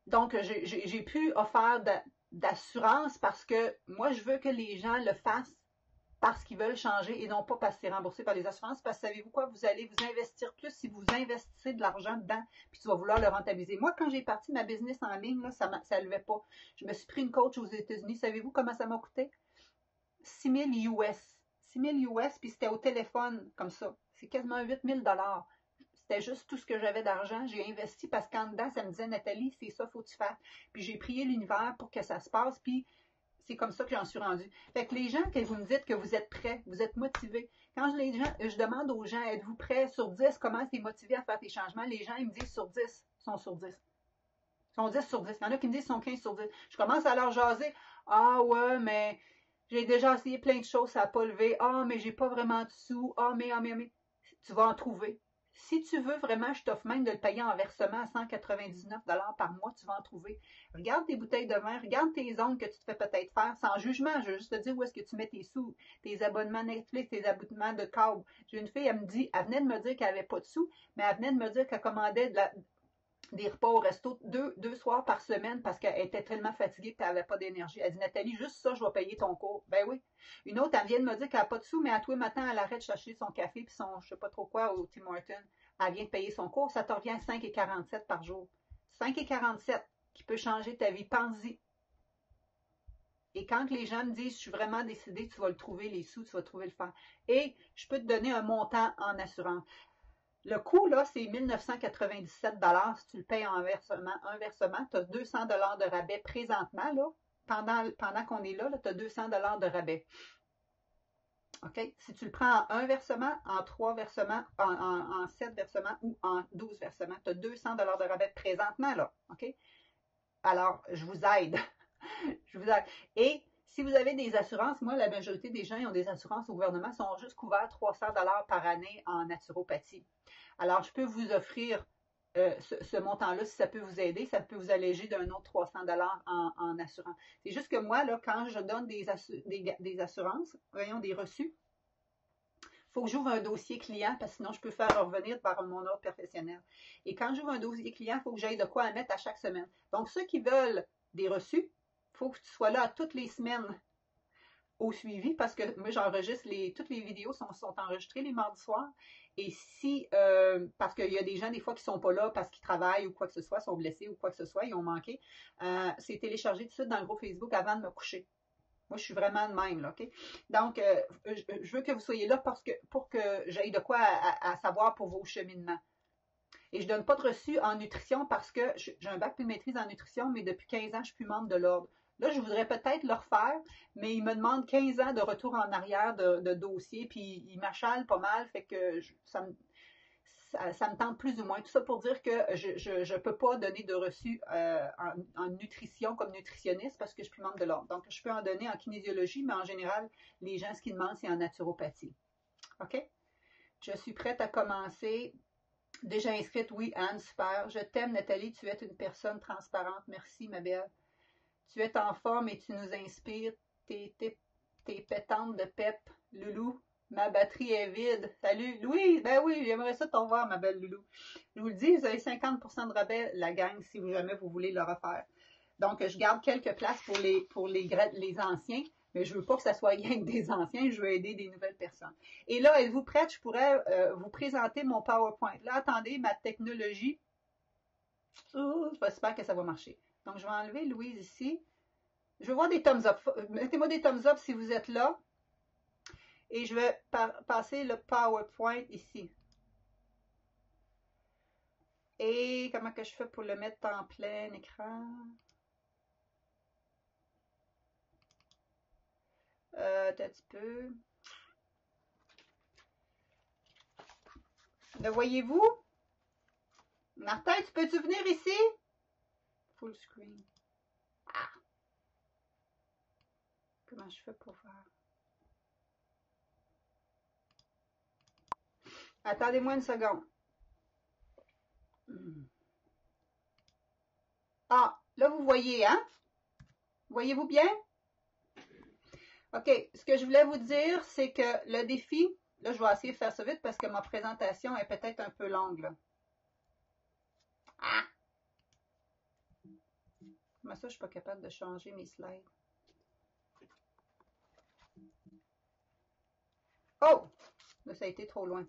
donc, j'ai pu offrir d'assurance parce que moi, je veux que les gens le fassent parce qu'ils veulent changer et non pas parce que c'est remboursé par les assurances. Parce que savez-vous quoi? Vous allez vous investir plus si vous investissez de l'argent dedans, puis tu vas vouloir le rentabiliser. Moi, quand j'ai parti ma business en ligne, là, ça ne levait pas. Je me suis pris une coach aux États-Unis. Savez-vous comment ça m'a coûté? 6 000 US. 6 000 US, puis c'était au téléphone, comme ça. C'est quasiment 8 000 $. C'était juste tout ce que j'avais d'argent. J'ai investi parce qu'en dedans, ça me disait, Nathalie, c'est ça, faut que tu fasses. Puis j'ai prié l'univers pour que ça se passe, puis c'est comme ça que j'en suis rendue. Fait que les gens, que vous me dites que vous êtes prêts, vous êtes motivés. Quand je demande aux gens, êtes-vous prêts sur 10, comment tu es motivé à faire tes changements? Les gens, ils me disent sur 10, ils sont sur 10. Ils sont 10 sur 10. Il y en a qui me disent qu'ils sont 15 sur 10. Je commence à leur jaser. Ah ouais, mais j'ai déjà essayé plein de choses, ça n'a pas levé. Ah, mais j'ai pas vraiment de sous. Ah, mais. Tu vas en trouver. Si tu veux vraiment, je t'offre même de le payer en versement à 199 $ par mois, tu vas en trouver. Regarde tes bouteilles de vin, regarde tes ongles que tu te fais peut-être faire, sans jugement, je veux juste te dire où est-ce que tu mets tes sous, tes abonnements Netflix, tes abonnements de câble. J'ai une fille, elle venait de me dire qu'elle n'avait pas de sous, mais elle venait de me dire qu'elle commandait des repas au resto deux soirs par semaine parce qu'elle était tellement fatiguée et qu'elle n'avait pas d'énergie. Elle dit, Nathalie, juste ça, je vais payer ton cours. Ben oui. Une autre, elle vient de me dire qu'elle n'a pas de sous, mais à tous les matins, elle arrête de chercher son café puis son, je sais pas trop quoi, au Tim Hortons. Elle vient de payer son cours, ça te revient à 5,47 par jour. 5,47 qui peut changer ta vie. Pense-y. Et quand les gens me disent, je suis vraiment décidée, tu vas le trouver, les sous, tu vas trouver le faire. Et je peux te donner un montant en assurance. Le coût, là, c'est 1997 $ si tu le payes en versement. Un versement, tu as 200 $ de rabais présentement, là. Pendant qu'on est là, tu as 200 $ de rabais. OK? Si tu le prends en un versement, en 3 versements, en 7 versements ou en 12 versements, tu as 200 $ de rabais présentement, là. OK? Alors, je vous aide. Je vous aide. Et si vous avez des assurances, moi, la majorité des gens qui ont des assurances au gouvernement sont juste couverts 300 $ par année en naturopathie. Alors, je peux vous offrir ce montant-là si ça peut vous aider, ça peut vous alléger d'un autre 300 $ en assurance. C'est juste que moi, là, quand je donne des assurances, voyons, des reçus, il faut que j'ouvre un dossier client parce que sinon je peux faire revenir par mon ordre professionnel. Et quand j'ouvre un dossier client, il faut que j'aille de quoi à mettre à chaque semaine. Donc, ceux qui veulent des reçus, il faut que tu sois là toutes les semaines au suivi parce que moi j'enregistre toutes les vidéos sont enregistrées les mardis soirs et si parce qu'il y a des gens des fois qui sont pas là parce qu'ils travaillent ou quoi que ce soit, sont blessés ou quoi que ce soit, ils ont manqué, c'est téléchargé tout de suite dans le groupe Facebook avant de me coucher. Moi, je suis vraiment de même, là, OK? Donc, je veux que vous soyez là pour que j'aille de quoi à savoir pour vos cheminements. Et je ne donne pas de reçu en nutrition parce que j'ai un bac plus maîtrise en nutrition, mais depuis 15 ans, je ne suis plus membre de l'ordre. Là, je voudrais peut-être le refaire, mais il me demande 15 ans de retour en arrière de dossier, puis il m'achale pas mal, fait que ça me tente plus ou moins. Tout ça pour dire que je ne peux pas donner de reçu en nutrition comme nutritionniste parce que je suis plus membre de l'ordre. Donc, je peux en donner en kinésiologie, mais en général, les gens, ce qu'ils demandent, c'est en naturopathie. OK? Je suis prête à commencer. Déjà inscrite, oui, Anne, super. Je t'aime, Nathalie, tu es une personne transparente. Merci, ma belle. Tu es en forme et tu nous inspires. T'es pétante de pep, Loulou. Ma batterie est vide. Salut, Louis. Ben oui, j'aimerais ça te revoir, ma belle Loulou. Je vous le dis, vous avez 50% de rabais, la gang, si jamais vous voulez le refaire. Donc, je garde quelques places pour les anciens, mais je veux pas que ça soit rien que des anciens, je veux aider des nouvelles personnes. Et là, êtes-vous prête? Je pourrais vous présenter mon PowerPoint. Là, attendez, ma technologie. J'espère que ça va marcher. Donc, je vais enlever Louise ici. Je veux voir des thumbs up. Mettez-moi des thumbs up si vous êtes là. Et je vais passer le PowerPoint ici. Et comment que je fais pour le mettre en plein écran? Un petit peu. Le voyez-vous? Martin, tu peux-tu venir ici? Full screen. Ah! Comment je fais pour faire? Attendez-moi une seconde. Ah, là vous voyez, hein? Voyez-vous bien? OK, ce que je voulais vous dire, c'est que le défi, là, je vais essayer de faire ça vite parce que ma présentation est peut-être un peu longue, là. Ah! Comment ça, je suis pas capable de changer mes slides? Oh! Là, ça a été trop loin.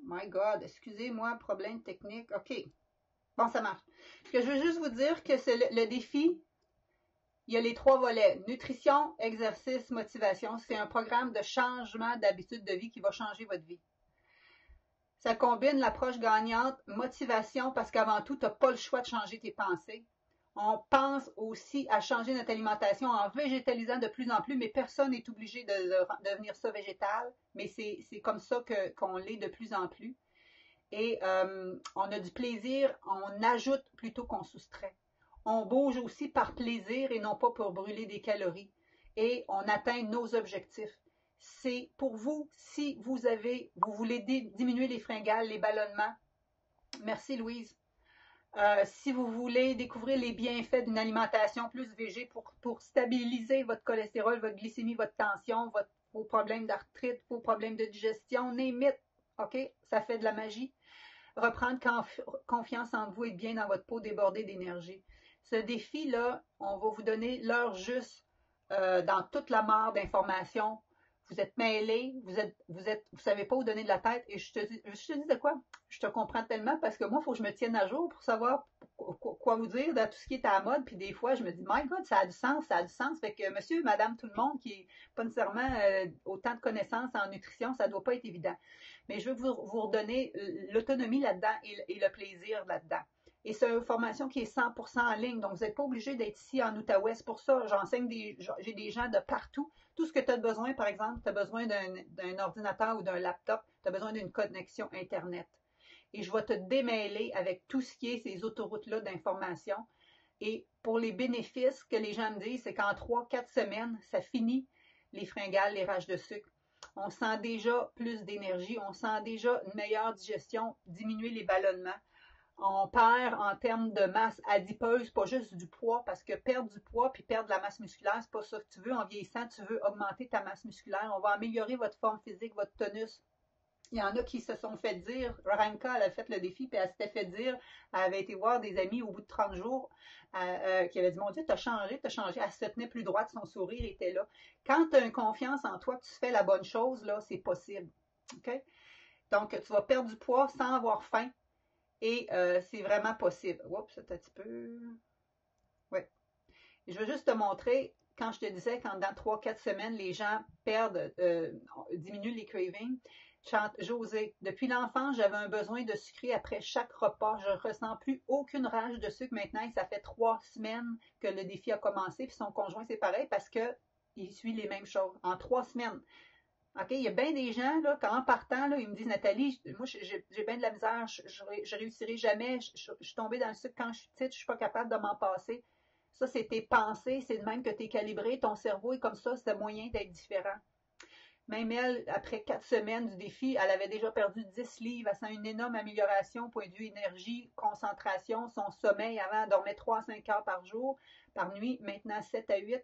My God, excusez-moi, problème technique. OK. Bon, ça marche. Ce que je veux juste vous dire que c'est le défi, il y a les 3 volets. Nutrition, exercice, motivation. C'est un programme de changement d'habitude de vie qui va changer votre vie. Ça combine l'approche gagnante, motivation, parce qu'avant tout, tu n'as pas le choix de changer tes pensées. On pense aussi à changer notre alimentation en végétalisant de plus en plus, mais personne n'est obligé de devenir ça végétal, mais c'est comme ça qu'on l'est de plus en plus. Et on a du plaisir, on ajoute plutôt qu'on soustrait. On bouge aussi par plaisir et non pas pour brûler des calories. Et on atteint nos objectifs. C'est pour vous, si vous voulez diminuer les fringales, les ballonnements. Merci Louise. Si vous voulez découvrir les bienfaits d'une alimentation plus végé pour stabiliser votre cholestérol, votre glycémie, votre tension, vos problèmes d'arthrite, vos problèmes de digestion, name it, OK? Ça fait de la magie. Reprendre confiance en vous et bien dans votre peau débordée d'énergie. Ce défi-là, on va vous donner l'heure juste dans toute la mare d'informations. Vous êtes mêlés, vous savez pas où donner de la tête. Et je te dis de quoi? Je te comprends tellement parce que moi, il faut que je me tienne à jour pour savoir quoi vous dire de tout ce qui est à la mode. Puis des fois, je me dis, my God, ça a du sens, ça a du sens. Fait que monsieur, madame, tout le monde qui n'est pas nécessairement autant de connaissances en nutrition, ça ne doit pas être évident. Mais je veux vous redonner l'autonomie là-dedans et le plaisir là-dedans. Et c'est une formation qui est 100% en ligne. Donc, vous n'êtes pas obligé d'être ici en Outaouais. C'est pour ça, j'ai des gens de partout. Tout ce que tu as besoin, par exemple, tu as besoin d'un ordinateur ou d'un laptop, tu as besoin d'une connexion Internet. Et je vais te démêler avec tout ce qui est ces autoroutes-là d'information. Et pour les bénéfices que les gens me disent, c'est qu'en 3-4 semaines, ça finit les fringales, les rages de sucre. On sent déjà plus d'énergie, on sent déjà une meilleure digestion, diminuer les ballonnements. On perd en termes de masse adipeuse, pas juste du poids, parce que perdre du poids puis perdre de la masse musculaire, c'est pas ça que tu veux. En vieillissant, tu veux augmenter ta masse musculaire. On va améliorer votre forme physique, votre tonus. Il y en a qui se sont fait dire, Ranka, elle a fait le défi, puis elle s'était fait dire, elle avait été voir des amis au bout de 30 jours, qui avaient dit, mon Dieu, t'as changé. Elle se tenait plus droite, son sourire était là. Quand tu as une confiance en toi, que tu fais la bonne chose, là, c'est possible. OK? Donc, tu vas perdre du poids sans avoir faim, et c'est vraiment possible. Oups, c'est un petit peu... Oui. Je veux juste te montrer, quand je te disais qu'en dans 3-4 semaines, les gens diminuent les cravings, José, depuis l'enfance, j'avais un besoin de sucrer après chaque repas. Je ne ressens plus aucune rage de sucre maintenant. Et ça fait 3 semaines que le défi a commencé. Puis son conjoint, c'est pareil parce qu'il suit les mêmes choses. En 3 semaines. OK, il y a bien des gens, là, quand en partant, là, ils me disent, Nathalie, moi, j'ai bien de la misère, je réussirai jamais, je suis tombée dans le sucre quand je suis petite, je suis pas capable de m'en passer. Ça, c'est tes pensées, c'est de même que tu es calibré, ton cerveau est comme ça, c'est moyen d'être différent. Même elle, après 4 semaines du défi, elle avait déjà perdu 10 livres. Elle sent une énorme amélioration, point de vue énergie, concentration, son sommeil. Avant, elle dormait 3 à 5 heures par jour, par nuit. Maintenant, 7 à 8.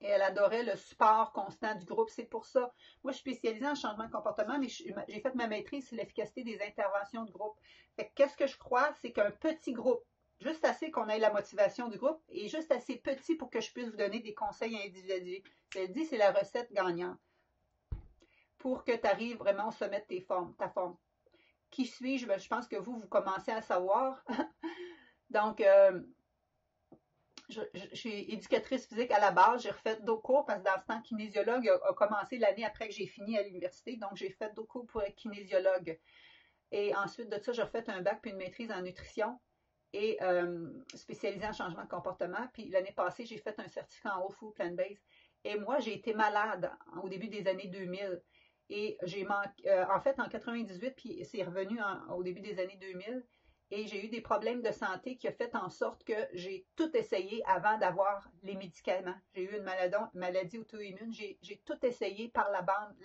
Et elle adorait le support constant du groupe. C'est pour ça. Moi, je suis spécialisée en changement de comportement, mais j'ai fait ma maîtrise sur l'efficacité des interventions de groupe. Fait que, qu'est-ce que je crois? C'est qu'un petit groupe, juste assez qu'on ait la motivation du groupe, et juste assez petit pour que je puisse vous donner des conseils individualisés. Je dis, c'est la recette gagnante pour que tu arrives vraiment au sommet de ta forme. Qui suis-je? Ben, je pense que vous commencez à savoir. Donc, je suis éducatrice physique à la base. J'ai refait d'autres cours parce que dans ce temps, kinésiologue a commencé l'année après que j'ai fini à l'université. Donc, j'ai fait d'autres cours pour être kinésiologue. Et ensuite de ça, j'ai refait un bac puis une maîtrise en nutrition et spécialisée en changement de comportement. Puis l'année passée, j'ai fait un certificat en Whole Food Plant-Based. Et moi, j'ai été malade au début des années 2000. Et j'ai en fait, en 98, puis c'est revenu au début des années 2000. Et j'ai eu des problèmes de santé qui ont fait en sorte que j'ai tout essayé avant d'avoir les médicaments. J'ai eu une maladie auto-immune. J'ai tout essayé par la bande,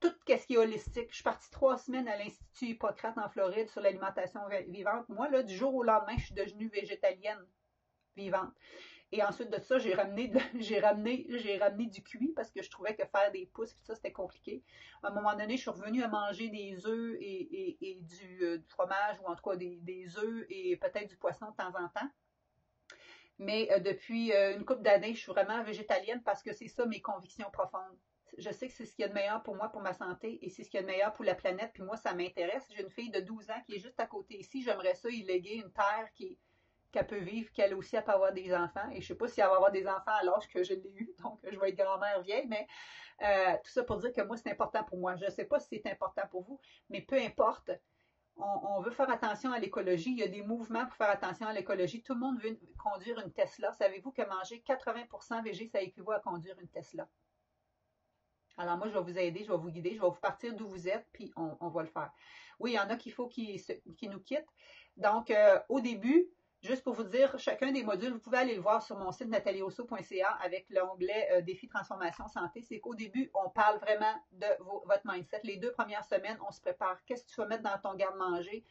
tout ce qui est holistique. Je suis partie 3 semaines à l'Institut Hippocrate en Floride sur l'alimentation vivante. Moi, là, du jour au lendemain, je suis devenue végétalienne. vivante. Et ensuite de ça, j'ai ramené du cuit parce que je trouvais que faire des pousses, ça, c'était compliqué. À un moment donné, je suis revenue à manger des œufs et du fromage, ou en tout cas des œufs et peut-être du poisson de temps en temps. Mais depuis une couple d'années, je suis vraiment végétalienne parce que c'est ça mes convictions profondes. Je sais que c'est ce qu'il y a de meilleur pour moi, pour ma santé, et c'est ce qu'il y a de meilleur pour la planète, puis moi, ça m'intéresse. J'ai une fille de 12 ans qui est juste à côté ici. J'aimerais ça y léguer une terre qu'elle peut vivre, qu'elle aussi, elle peut avoir des enfants. Et je sais pas si elle va avoir des enfants à l'âge que je l'ai eu, donc je vais être grand-mère vieille, mais tout ça pour dire que moi, c'est important pour moi. Je ne sais pas si c'est important pour vous, mais peu importe. On veut faire attention à l'écologie. Il y a des mouvements pour faire attention à l'écologie. Tout le monde veut conduire une Tesla. Savez-vous que manger 80% végé, ça équivaut à conduire une Tesla? Alors moi, je vais vous aider, je vais vous guider, je vais vous partir d'où vous êtes, puis on va le faire. Oui, il y en a qu'il faut qu'ils nous quittent. Donc, au début, juste pour vous dire, chacun des modules, vous pouvez aller le voir sur mon site natalieosso.ca avec l'onglet Défi Transformation Santé. C'est qu'au début, on parle vraiment de votre mindset. Les 2 premières semaines, on se prépare. Qu'est-ce que tu vas mettre dans ton garde-manger?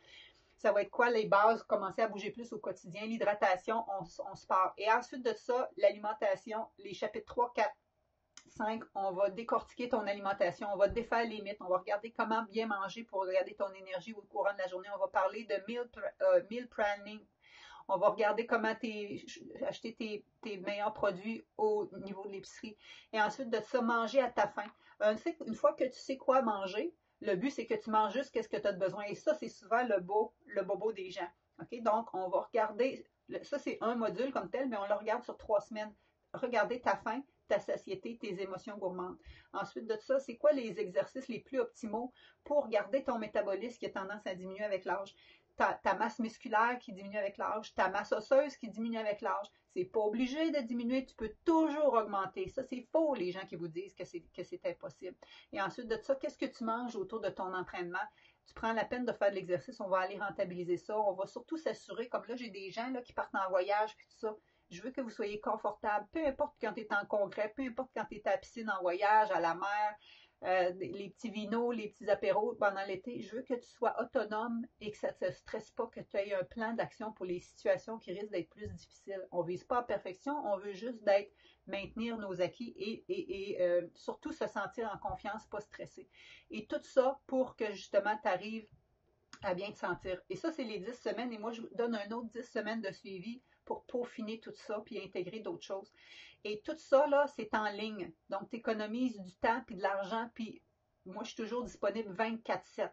Ça va être quoi les bases? Commencer à bouger plus au quotidien. L'hydratation, on se part. Et ensuite de ça, l'alimentation, les chapitres 3, 4, 5, on va décortiquer ton alimentation, on va défaire les mythes, on va regarder comment bien manger pour regarder ton énergie au courant de la journée. On va parler de meal planning. On va regarder comment acheter tes meilleurs produits au niveau de l'épicerie. Et ensuite de ça, manger à ta faim. Une fois que tu sais quoi manger, le but, c'est que tu manges juste ce que tu as besoin. Et ça, c'est souvent le bobo des gens. OK? Donc, on va regarder, ça, c'est un module comme tel, mais on le regarde sur 3 semaines. Regarder ta faim, ta satiété, tes émotions gourmandes. Ensuite de ça, c'est quoi les exercices les plus optimaux pour garder ton métabolisme qui a tendance à diminuer avec l'âge? Ta masse musculaire qui diminue avec l'âge, ta masse osseuse qui diminue avec l'âge. C'est pas obligé de diminuer, tu peux toujours augmenter. Ça, c'est faux, les gens qui vous disent que c'est impossible. Et ensuite de ça, qu'est-ce que tu manges autour de ton entraînement? Tu prends la peine de faire de l'exercice, on va aller rentabiliser ça. On va surtout s'assurer, comme là, j'ai des gens là, qui partent en voyage, puis tout ça. Je veux que vous soyez confortable, peu importe quand tu es en congrès, peu importe quand tu es à la piscine en voyage, à la mer, les petits vinos, les petits apéros pendant l'été. Je veux que tu sois autonome et que ça ne te stresse pas, que tu aies un plan d'action pour les situations qui risquent d'être plus difficiles. On ne vise pas à perfection, on veut juste maintenir nos acquis et surtout se sentir en confiance, pas stressé. Et tout ça pour que justement tu arrives à bien te sentir. Et ça, c'est les 10 semaines. Et moi, je vous donne un autre 10 semaines de suivi pour peaufiner tout ça puis intégrer d'autres choses. Et tout ça, là, c'est en ligne. Donc, tu économises du temps puis de l'argent. Puis, moi, je suis toujours disponible 24/7.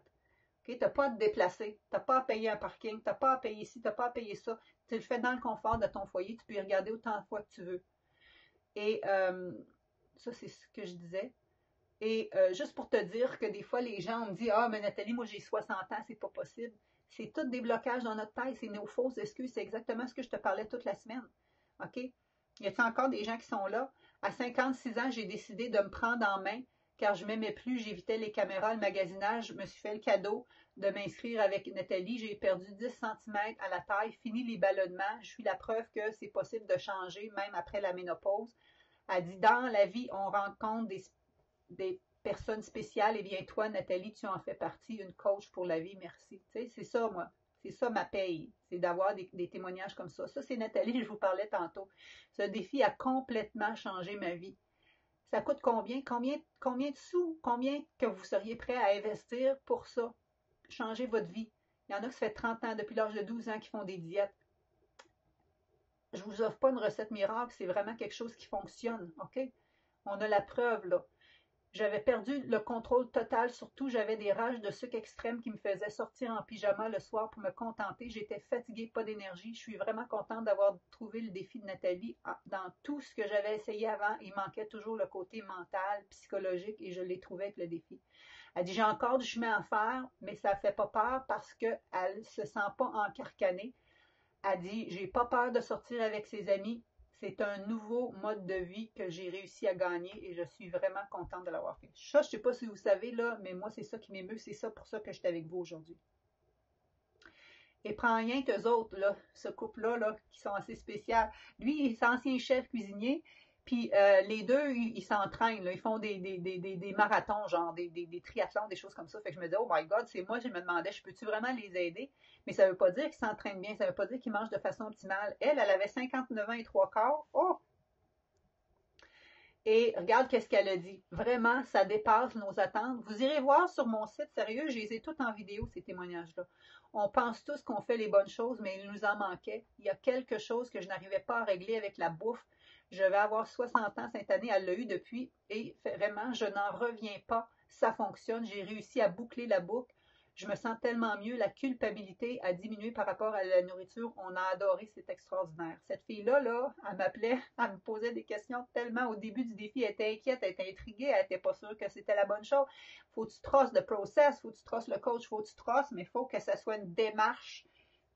Okay? Tu n'as pas à te déplacer. Tu n'as pas à payer un parking. Tu n'as pas à payer ci, tu n'as pas à payer ça. Tu le fais dans le confort de ton foyer. Tu peux y regarder autant de fois que tu veux. Et ça, c'est ce que je disais. Et juste pour te dire que des fois, les gens me disent « Ah, mais Nathalie, moi j'ai 60 ans, c'est pas possible. » C'est tout des blocages dans notre tête, c'est nos fausses excuses, c'est exactement ce que je te parlais toute la semaine. OK? Y a-t-il encore des gens qui sont là? À 56 ans, j'ai décidé de me prendre en main car je m'aimais plus, j'évitais les caméras, le magasinage. Je me suis fait le cadeau de m'inscrire avec Nathalie. J'ai perdu 10 cm à la taille, fini les ballonnements. Je suis la preuve que c'est possible de changer même après la ménopause. Elle dit « Dans la vie, on rencontre des personnes spéciales, et bien toi, Nathalie, tu en fais partie, une coach pour la vie, merci. » Tu sais, c'est ça, moi. C'est ça ma paye. C'est d'avoir des témoignages comme ça. Ça, c'est Nathalie, je vous parlais tantôt. Ce défi a complètement changé ma vie. Ça coûte combien? Combien de sous? Combien que vous seriez prêt à investir pour ça? Changer votre vie. Il y en a qui ça fait 30 ans, depuis l'âge de 12 ans, qui font des diètes. Je ne vous offre pas une recette miracle, c'est vraiment quelque chose qui fonctionne, OK? On a la preuve, là. J'avais perdu le contrôle total, surtout j'avais des rages de sucre extrêmes qui me faisaient sortir en pyjama le soir pour me contenter. J'étais fatiguée, pas d'énergie. Je suis vraiment contente d'avoir trouvé le défi de Nathalie. Dans tout ce que j'avais essayé avant, il manquait toujours le côté mental, psychologique, et je l'ai trouvé avec le défi. Elle dit, j'ai encore du chemin à faire, mais ça ne fait pas peur parce qu'elle ne se sent pas encarcanée. Elle dit, j'ai pas peur de sortir avec ses amis. C'est un nouveau mode de vie que j'ai réussi à gagner et je suis vraiment contente de l'avoir fait. Ça, je ne sais pas si vous savez, là, mais moi, c'est ça qui m'émeut. C'est ça pour ça que je suis avec vous aujourd'hui. Et prends rien qu'eux autres, là, ce couple-là, là, qui sont assez spéciaux. Lui, il est ancien chef cuisinier, Puis les deux, ils s'entraînent, là, ils font des marathons, genre des triathlons, des choses comme ça. Fait que je me dis, oh my God, c'est moi, je me demandais, je peux-tu vraiment les aider? Mais ça veut pas dire qu'ils s'entraînent bien, ça veut pas dire qu'ils mangent de façon optimale. Elle avait 59 ans et 3/4. Oh! Et regarde qu'est-ce qu'elle a dit. Vraiment, ça dépasse nos attentes. Vous irez voir sur mon site, sérieux, je les ai toutes en vidéo, ces témoignages-là. On pense tous qu'on fait les bonnes choses, mais il nous en manquait. Il y a quelque chose que je n'arrivais pas à régler avec la bouffe. Je vais avoir 60 ans cette année, elle l'a eu depuis, et vraiment, je n'en reviens pas. Ça fonctionne, j'ai réussi à boucler la boucle. Je me sens tellement mieux, la culpabilité a diminué par rapport à la nourriture. On a adoré, c'est extraordinaire. Cette fille-là, là, elle m'appelait, elle me posait des questions tellement au début du défi, elle était inquiète, elle était intriguée, elle n'était pas sûre que c'était la bonne chose. Faut que tu trosses le process, faut que tu trosses le coach, faut que tu trosses, mais il faut que ça soit une démarche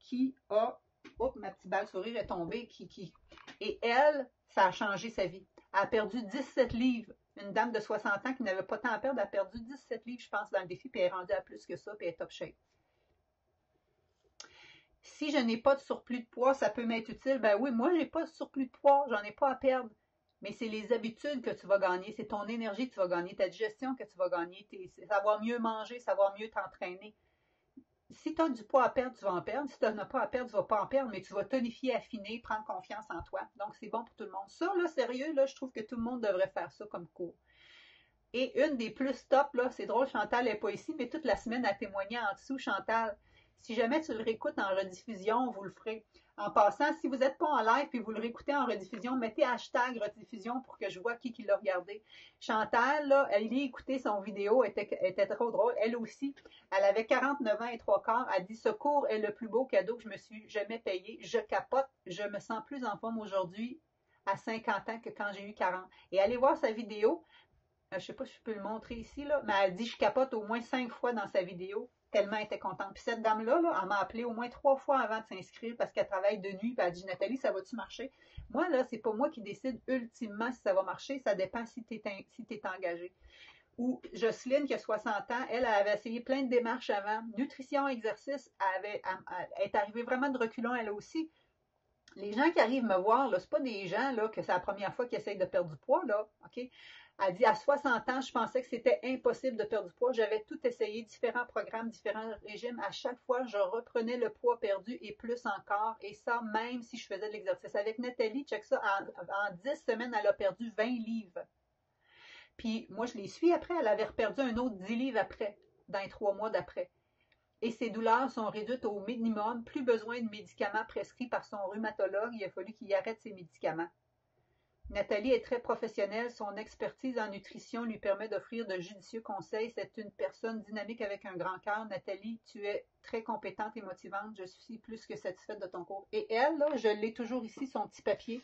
qui a, oups, ma petite balle sourire est tombée, et elle, ça a changé sa vie. Elle a perdu 17 livres. Une dame de 60 ans qui n'avait pas tant à perdre a perdu 17 livres, je pense, dans le défi, puis elle est rendue à plus que ça, puis elle est top shape. Si je n'ai pas de surplus de poids, ça peut m'être utile. Ben oui, moi, j'ai pas de surplus de poids, j'en ai pas à perdre. Mais c'est les habitudes que tu vas gagner, c'est ton énergie que tu vas gagner, ta digestion que tu vas gagner, c'est savoir mieux manger, savoir mieux t'entraîner. Si tu as du poids à perdre, tu vas en perdre. Si tu n'en as pas à perdre, tu ne vas pas en perdre, mais tu vas tonifier, affiner, prendre confiance en toi. Donc, c'est bon pour tout le monde. Ça, là, sérieux, là, je trouve que tout le monde devrait faire ça comme cours. Et une des plus top, là, c'est drôle, Chantal n'est pas ici, mais toute la semaine, elle témoignait en dessous, Chantal. Si jamais tu le réécoutes en rediffusion, vous le ferez. En passant, si vous n'êtes pas en live et vous le réécoutez en rediffusion, mettez hashtag rediffusion pour que je vois qui l'a regardé. Chantal, là, elle a écouté son vidéo, elle était trop drôle. Elle aussi, elle avait 49 ans et 3/4. Elle dit, ce cours est le plus beau cadeau que je me suis jamais payé. Je capote, je me sens plus en forme aujourd'hui à 50 ans que quand j'ai eu 40. Et allez voir sa vidéo. Je ne sais pas si je peux le montrer ici, là, mais elle dit je capote au moins 5 fois dans sa vidéo, tellement elle était contente. Puis cette dame-là, là, elle m'a appelé au moins 3 fois avant de s'inscrire parce qu'elle travaille de nuit. Puis elle dit Nathalie, ça va-tu marcher? Moi, là, c'est pas moi qui décide ultimement si ça va marcher, ça dépend si tu es engagé. Ou Jocelyne, qui a 60 ans, elle avait essayé plein de démarches avant. Nutrition, exercice, elle est arrivée vraiment de reculons, elle aussi. Les gens qui arrivent me voir, là, c'est pas des gens là, que c'est la première fois qu'ils essayent de perdre du poids, là, OK? Elle dit, à 60 ans, je pensais que c'était impossible de perdre du poids. J'avais tout essayé, différents programmes, différents régimes. À chaque fois, je reprenais le poids perdu et plus encore. Et ça, même si je faisais de l'exercice. Avec Nathalie, check ça, en 10 semaines, elle a perdu 20 livres. Puis moi, je les suis après. Elle avait perdu un autre 10 livres après, dans les 3 mois d'après. Et ses douleurs sont réduites au minimum. Plus besoin de médicaments prescrits par son rhumatologue. Il a fallu qu'il arrête ses médicaments. Nathalie est très professionnelle. Son expertise en nutrition lui permet d'offrir de judicieux conseils. C'est une personne dynamique avec un grand cœur. Nathalie, tu es très compétente et motivante. Je suis plus que satisfaite de ton cours. Et elle, là, je l'ai toujours ici, son petit papier.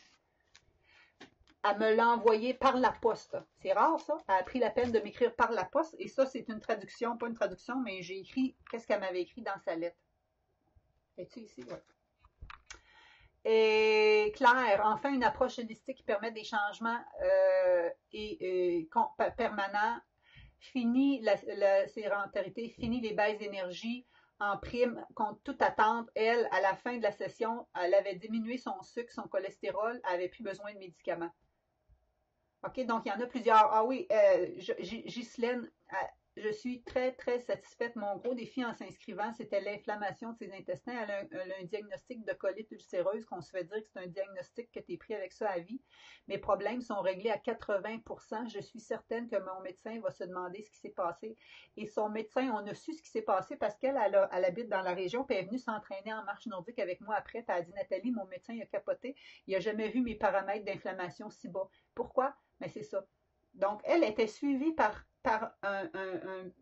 Elle me l'a envoyé par la poste. C'est rare, ça. Elle a pris la peine de m'écrire par la poste. Et ça, c'est une traduction, pas une traduction, mais j'ai écrit qu'est-ce qu'elle m'avait écrit dans sa lettre. Es-tu ici? Oui. Et Claire, enfin une approche holistique qui permet des changements permanents. Fini la sédentarité, fini les baisses d'énergie en prime contre toute attente. Elle, à la fin de la session, elle avait diminué son sucre, son cholestérol, elle n'avait plus besoin de médicaments. OK, donc il y en a plusieurs. Ah oui, Ghislaine, je suis très, très satisfaite. Mon gros défi en s'inscrivant, c'était l'inflammation de ses intestins. Elle a un diagnostic de colite ulcéreuse qu'on se fait dire que c'est un diagnostic que tu es pris avec ça à vie. Mes problèmes sont réglés à 80%. Je suis certaine que mon médecin va se demander ce qui s'est passé. Et son médecin, on a su ce qui s'est passé parce qu'elle habite dans la région, puis elle est venue s'entraîner en marche nordique avec moi après. Puis elle a dit, Nathalie, mon médecin il a capoté. Il n'a jamais vu mes paramètres d'inflammation si bas. Pourquoi? Mais c'est ça. Donc, elle était suivie par un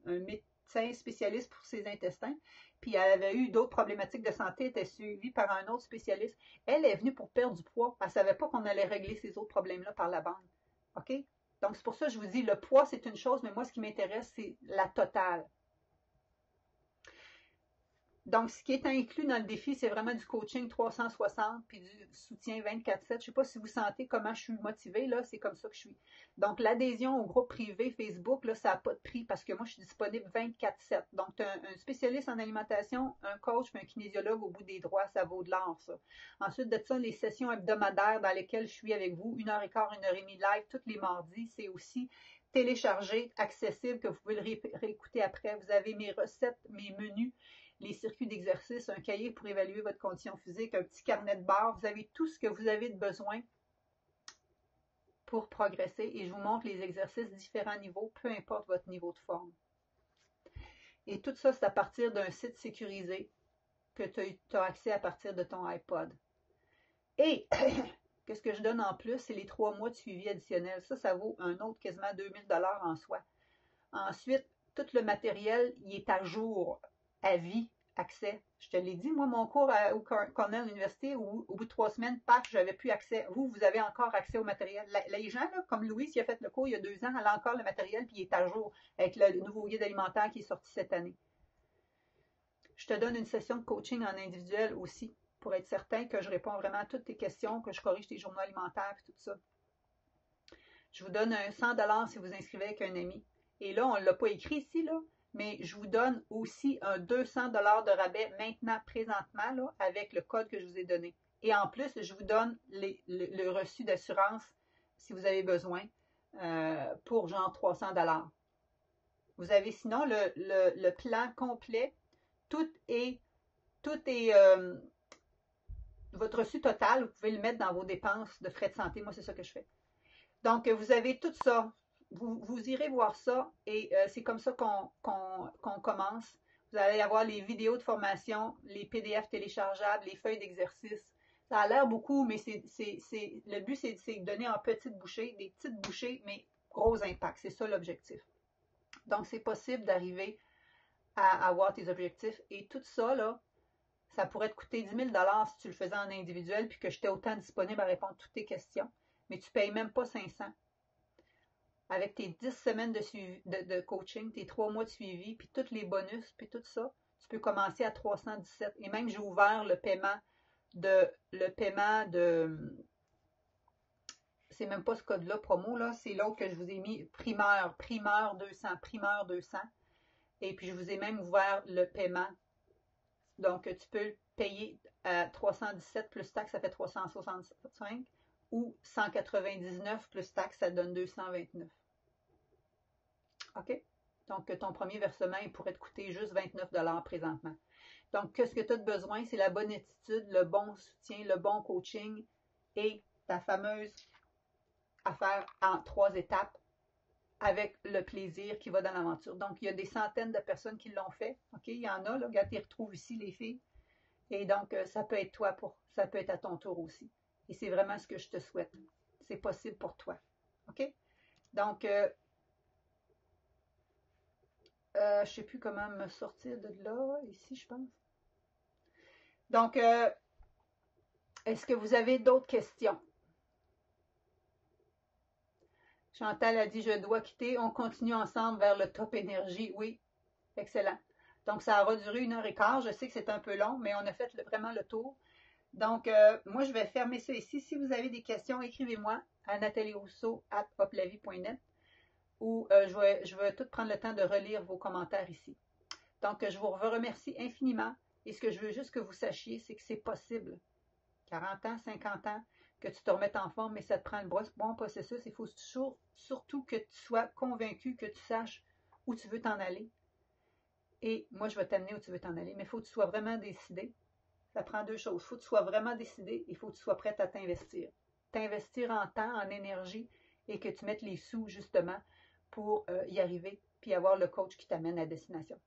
médecin spécialiste pour ses intestins, puis elle avait eu d'autres problématiques de santé, elle était suivie par un autre spécialiste. Elle est venue pour perdre du poids. Elle ne savait pas qu'on allait régler ces autres problèmes-là par la bande. OK? Donc, c'est pour ça que je vous dis, le poids, c'est une chose, mais moi, ce qui m'intéresse, c'est la totale. Donc, ce qui est inclus dans le défi, c'est vraiment du coaching 360 puis du soutien 24/7. Je ne sais pas si vous sentez comment je suis motivée, là, c'est comme ça que je suis. Donc, l'adhésion au groupe privé Facebook, là, ça n'a pas de prix parce que moi, je suis disponible 24/7. Donc, tu as un spécialiste en alimentation, un coach, puis un kinésiologue au bout des droits, ça vaut de l'or, ça. Ensuite de ça, les sessions hebdomadaires dans lesquelles je suis avec vous, 1h15, 1h30 live, tous les mardis, c'est aussi téléchargé, accessible, que vous pouvez le réécouter après. Vous avez mes recettes, mes menus, les circuits d'exercice, un cahier pour évaluer votre condition physique, un petit carnet de bord. Vous avez tout ce que vous avez de besoin pour progresser et je vous montre les exercices différents niveaux, peu importe votre niveau de forme. Et tout ça, c'est à partir d'un site sécurisé que tu as accès à partir de ton iPod. Et qu'est-ce que je donne en plus, c'est les 3 mois de suivi additionnel. Ça vaut un autre quasiment 2000 $ en soi. Ensuite, tout le matériel, il est à jour, à vie, accès. Je te l'ai dit, moi, mon cours au Cornell University, au bout de 3 semaines, paf, j'avais plus accès. Vous avez encore accès au matériel. Les gens, là, comme Louise, qui a fait le cours il y a 2 ans, elle a encore le matériel, puis il est à jour avec le nouveau guide alimentaire qui est sorti cette année. Je te donne une session de coaching en individuel aussi, pour être certain que je réponds vraiment à toutes tes questions, que je corrige tes journaux alimentaires et tout ça. Je vous donne un 100 $ si vous inscrivez avec un ami. Et là, on ne l'a pas écrit ici, là, mais je vous donne aussi un 200 $ de rabais maintenant, présentement, là, avec le code que je vous ai donné. Et en plus, je vous donne le reçu d'assurance si vous avez besoin pour genre 300 $. Vous avez sinon le plan complet. Tout est votre reçu total. Vous pouvez le mettre dans vos dépenses de frais de santé. Moi, c'est ça que je fais. Donc, vous avez tout ça. Vous irez voir ça et c'est comme ça qu'on commence. Vous allez avoir les vidéos de formation, les PDF téléchargeables, les feuilles d'exercice. Ça a l'air beaucoup, mais le but, c'est de donner en petites bouchées, des petites bouchées, mais gros impact. C'est ça l'objectif. Donc, c'est possible d'arriver à avoir tes objectifs. Et tout ça, là, ça pourrait te coûter 10 000 $ si tu le faisais en individuel puis que j'étais autant disponible à répondre à toutes tes questions. Mais tu ne payes même pas 500. Avec tes 10 semaines de coaching, tes 3 mois de suivi, puis tous les bonus, puis tout ça, tu peux commencer à 317. Et même, j'ai ouvert le paiement c'est même pas ce code-là, promo, là, c'est l'autre que je vous ai mis, primeur 200. Et puis, je vous ai même ouvert le paiement. Donc, tu peux payer à 317 plus taxes, ça fait 365, ou 199 plus taxes, ça donne 229. OK? Donc, ton premier versement, il pourrait te coûter juste 29 $ présentement. Donc, qu'est-ce que tu as de besoin? C'est la bonne attitude, le bon soutien, le bon coaching et ta fameuse affaire en 3 étapes avec le plaisir qui va dans l'aventure. Donc, il y a des centaines de personnes qui l'ont fait. OK? Il y en a, là. Regarde, tu les retrouves ici, les filles. Et donc, ça peut être toi ça peut être à ton tour aussi. Et c'est vraiment ce que je te souhaite. C'est possible pour toi. OK? Donc, je ne sais plus comment me sortir de là, ici, je pense. Donc, est-ce que vous avez d'autres questions? Chantal a dit, je dois quitter. On continue ensemble vers le top énergie. Oui, excellent. Donc, ça aura duré 1h15. Je sais que c'est un peu long, mais on a fait vraiment le tour. Donc, moi, je vais fermer ça ici. Si vous avez des questions, écrivez-moi à natalierousseau@hoplavie.net ou je vais tout prendre le temps de relire vos commentaires ici. Donc, je vous remercie infiniment. Et ce que je veux juste que vous sachiez, c'est que c'est possible. 40 ans, 50 ans, que tu te remettes en forme, mais ça te prend le bon processus. Il faut toujours, surtout que tu sois convaincu, que tu saches où tu veux t'en aller. Et moi, je vais t'amener où tu veux t'en aller. Mais il faut que tu sois vraiment décidé. Ça prend 2 choses. Il faut que tu sois vraiment décidé et il faut que tu sois prête à t'investir. T'investir en temps, en énergie et que tu mettes les sous, justement, pour y arriver puis avoir le coach qui t'amène à destination.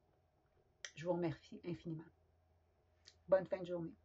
Je vous remercie infiniment. Bonne fin de journée.